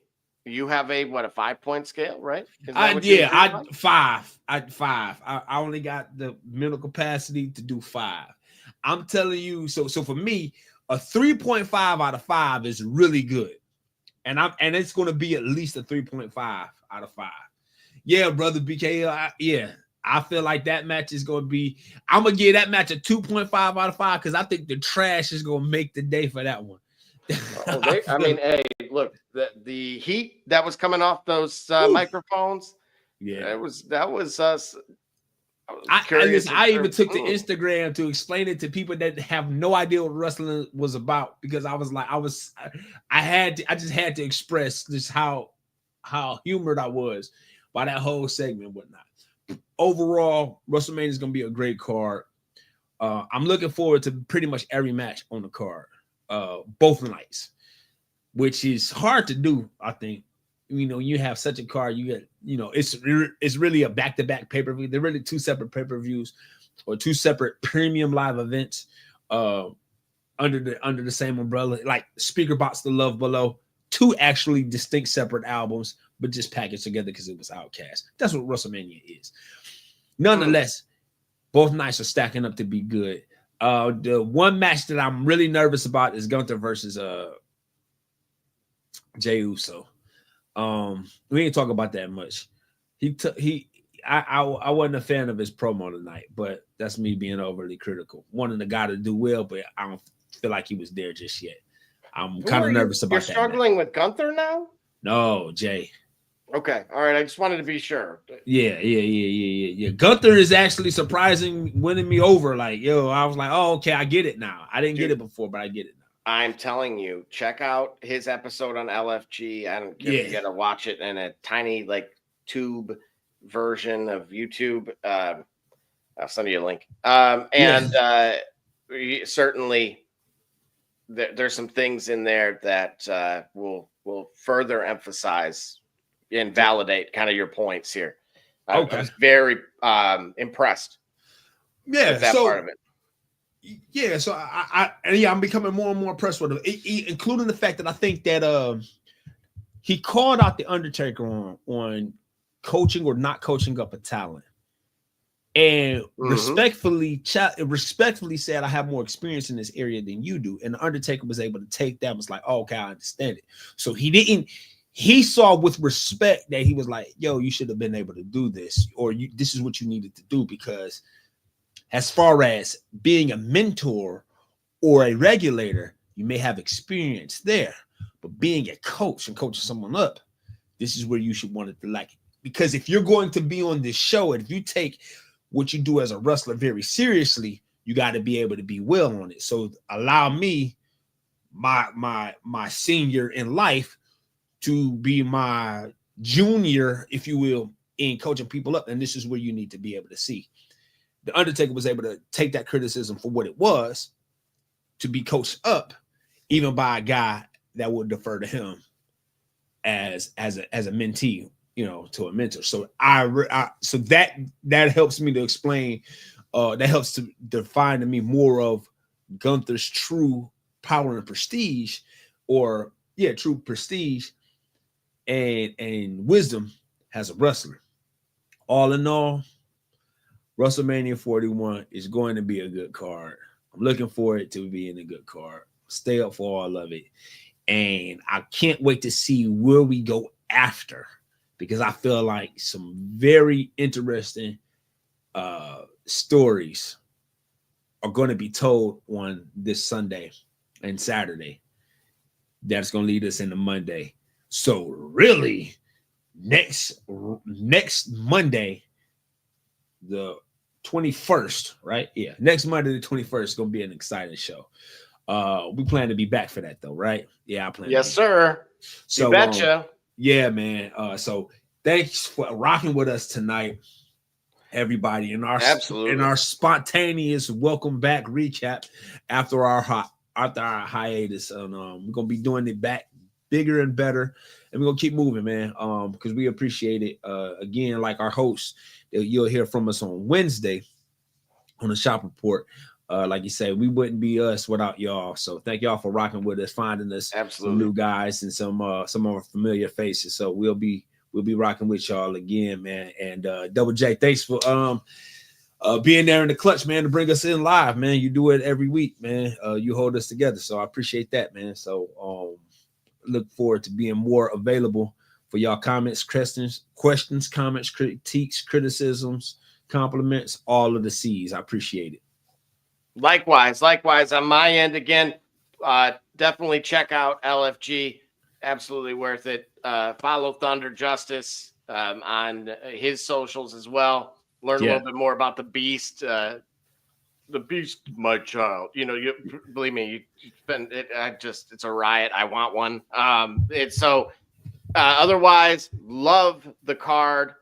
You have a 5-point scale, right? I 5. I only got the mental capacity to do 5. I'm telling you. So for me, a 3.5 out of 5 is really good, and it's going to be at least a 3.5 out of 5. Yeah, brother BK. I feel like that match is going to be. I'm gonna give that match a 2.5 out of 5 because I think the trash is going to make the day for that one. Hey, look, the heat that was coming off those microphones. Yeah, that was us. I even took to Instagram to explain it to people that have no idea what wrestling was about because I just had to express just how humored I was by that whole segment and whatnot. Overall, WrestleMania is going to be a great card. I'm looking forward to pretty much every match on the card. Both nights, which is hard to do. I think you have such a card. You get it's really a back-to-back pay-per-view. They're really two separate pay-per-views or two separate premium live events under the same umbrella. Like Speaker Box The Love Below, two actually distinct separate albums, but just packaged together because it was Outcast. That's what WrestleMania is. Nonetheless, both nights are stacking up to be good. The one match that I'm really nervous about is Gunther versus Jey Uso. We ain't talk about that much. I wasn't a fan of his promo tonight, but that's me being overly critical. Wanting the guy to do well, but I don't feel like he was there just yet. I'm kind of nervous about that. You're struggling with Gunther now? No, Jay. Okay. All right. I just wanted to be sure. Yeah. Gunther is actually winning me over. Like, I was like, oh, okay, I get it now. I didn't get it before, but I get it now. I'm telling you, check out his episode on LFG. I don't care if you got to watch it in a tiny tube version of YouTube. I'll send you a link. Certainly there's some things in there that will further emphasize and validate kind of your points here. I was very impressed with that part of it. Yeah, so I'm becoming more and more impressed with him, including the fact that I think that he called out the Undertaker on coaching or not coaching up a talent, and respectfully said, I have more experience in this area than you do. And the Undertaker was able to take that, was like, oh, okay, I understand it. So he saw with respect that he was like, yo, you should have been able to do this, or this is what you needed to do, because as far as being a mentor or a regulator, you may have experience there, but being a coach and coaching someone up, this is where you should want it to like it. Because if you're going to be on this show, and if you take what you do as a wrestler very seriously, you got to be able to be well on it. So allow me, my senior in life, to be my junior, if you will, in coaching people up. And this is where you need to be able to see. The Undertaker was able to take that criticism for what it was, to be coached up, even by a guy that would defer to him as a mentee, to a mentor. So so that helps me to explain, that helps to define to me more of Gunther's true power and prestige, or true prestige and wisdom as a wrestler. All in all, WrestleMania 41 is going to be a good card. I'm looking forward to being a good card. Stay up for all of it. And I can't wait to see where we go after, because I feel like some very interesting stories are going to be told on this Sunday and Saturday. That's going to lead us into Monday. So really, next Monday, the 21st, right? Yeah, next Monday the 21st is going to be an exciting show. We plan to be back for that though, right? Yeah, I plan. Yes, sir. So you betcha. Yeah, man. So thanks for rocking with us tonight, everybody. In our spontaneous welcome back recap after our hiatus, and we're gonna be doing it back bigger and better, and we're gonna keep moving, man. Because we appreciate it. Again, like our host, you'll hear from us on Wednesday on the Shop Report. Like you say, we wouldn't be us without y'all. So thank y'all for rocking with us, finding us some new guys and some of our familiar faces. So we'll be rocking with y'all again, man. And Double J, thanks for being there in the clutch, man, to bring us in live, man. You do it every week, man. You hold us together, so I appreciate that, man. So look forward to being more available for y'all comments, questions, comments, critiques, criticisms, compliments, all of the C's. I appreciate it. Likewise on my end. Again, definitely check out LFG. Absolutely worth it. Follow Thunder Justice on his socials as well. Learn a little bit more about the Beast. The Beast, my child. You believe me, you spend it. It's a riot. I want one. Otherwise, love the card.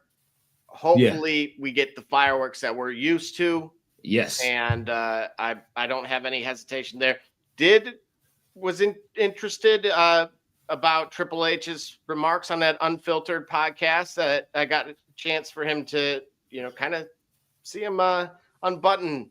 Hopefully, we get the fireworks that we're used to. Yes. And I don't have any hesitation there. Was interested about Triple H's remarks on that Unfiltered podcast. That I got a chance for him to, kind of see him unbutton,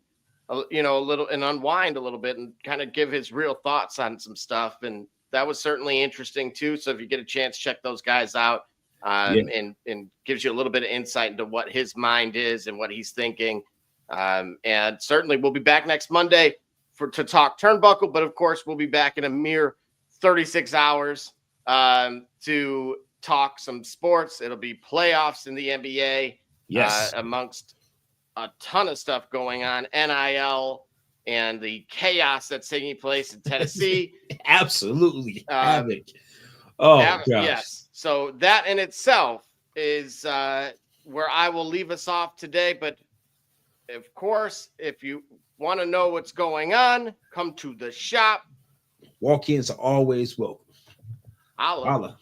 a little, and unwind a little bit, and kind of give his real thoughts on some stuff. And that was certainly interesting too. So if you get a chance, check those guys out. And gives you a little bit of insight into what his mind is and what he's thinking. And certainly we'll be back next Monday to talk Turnbuckle, but of course we'll be back in a mere 36 hours to talk some sports. It'll be playoffs in the NBA, amongst a ton of stuff going on, NIL and the chaos that's taking place in Tennessee. Absolutely. Havoc. Gosh. Yes. So that in itself is where I will leave us off today. But of course, if you want to know what's going on, come to the shop. Walk-ins are always welcome. Holla.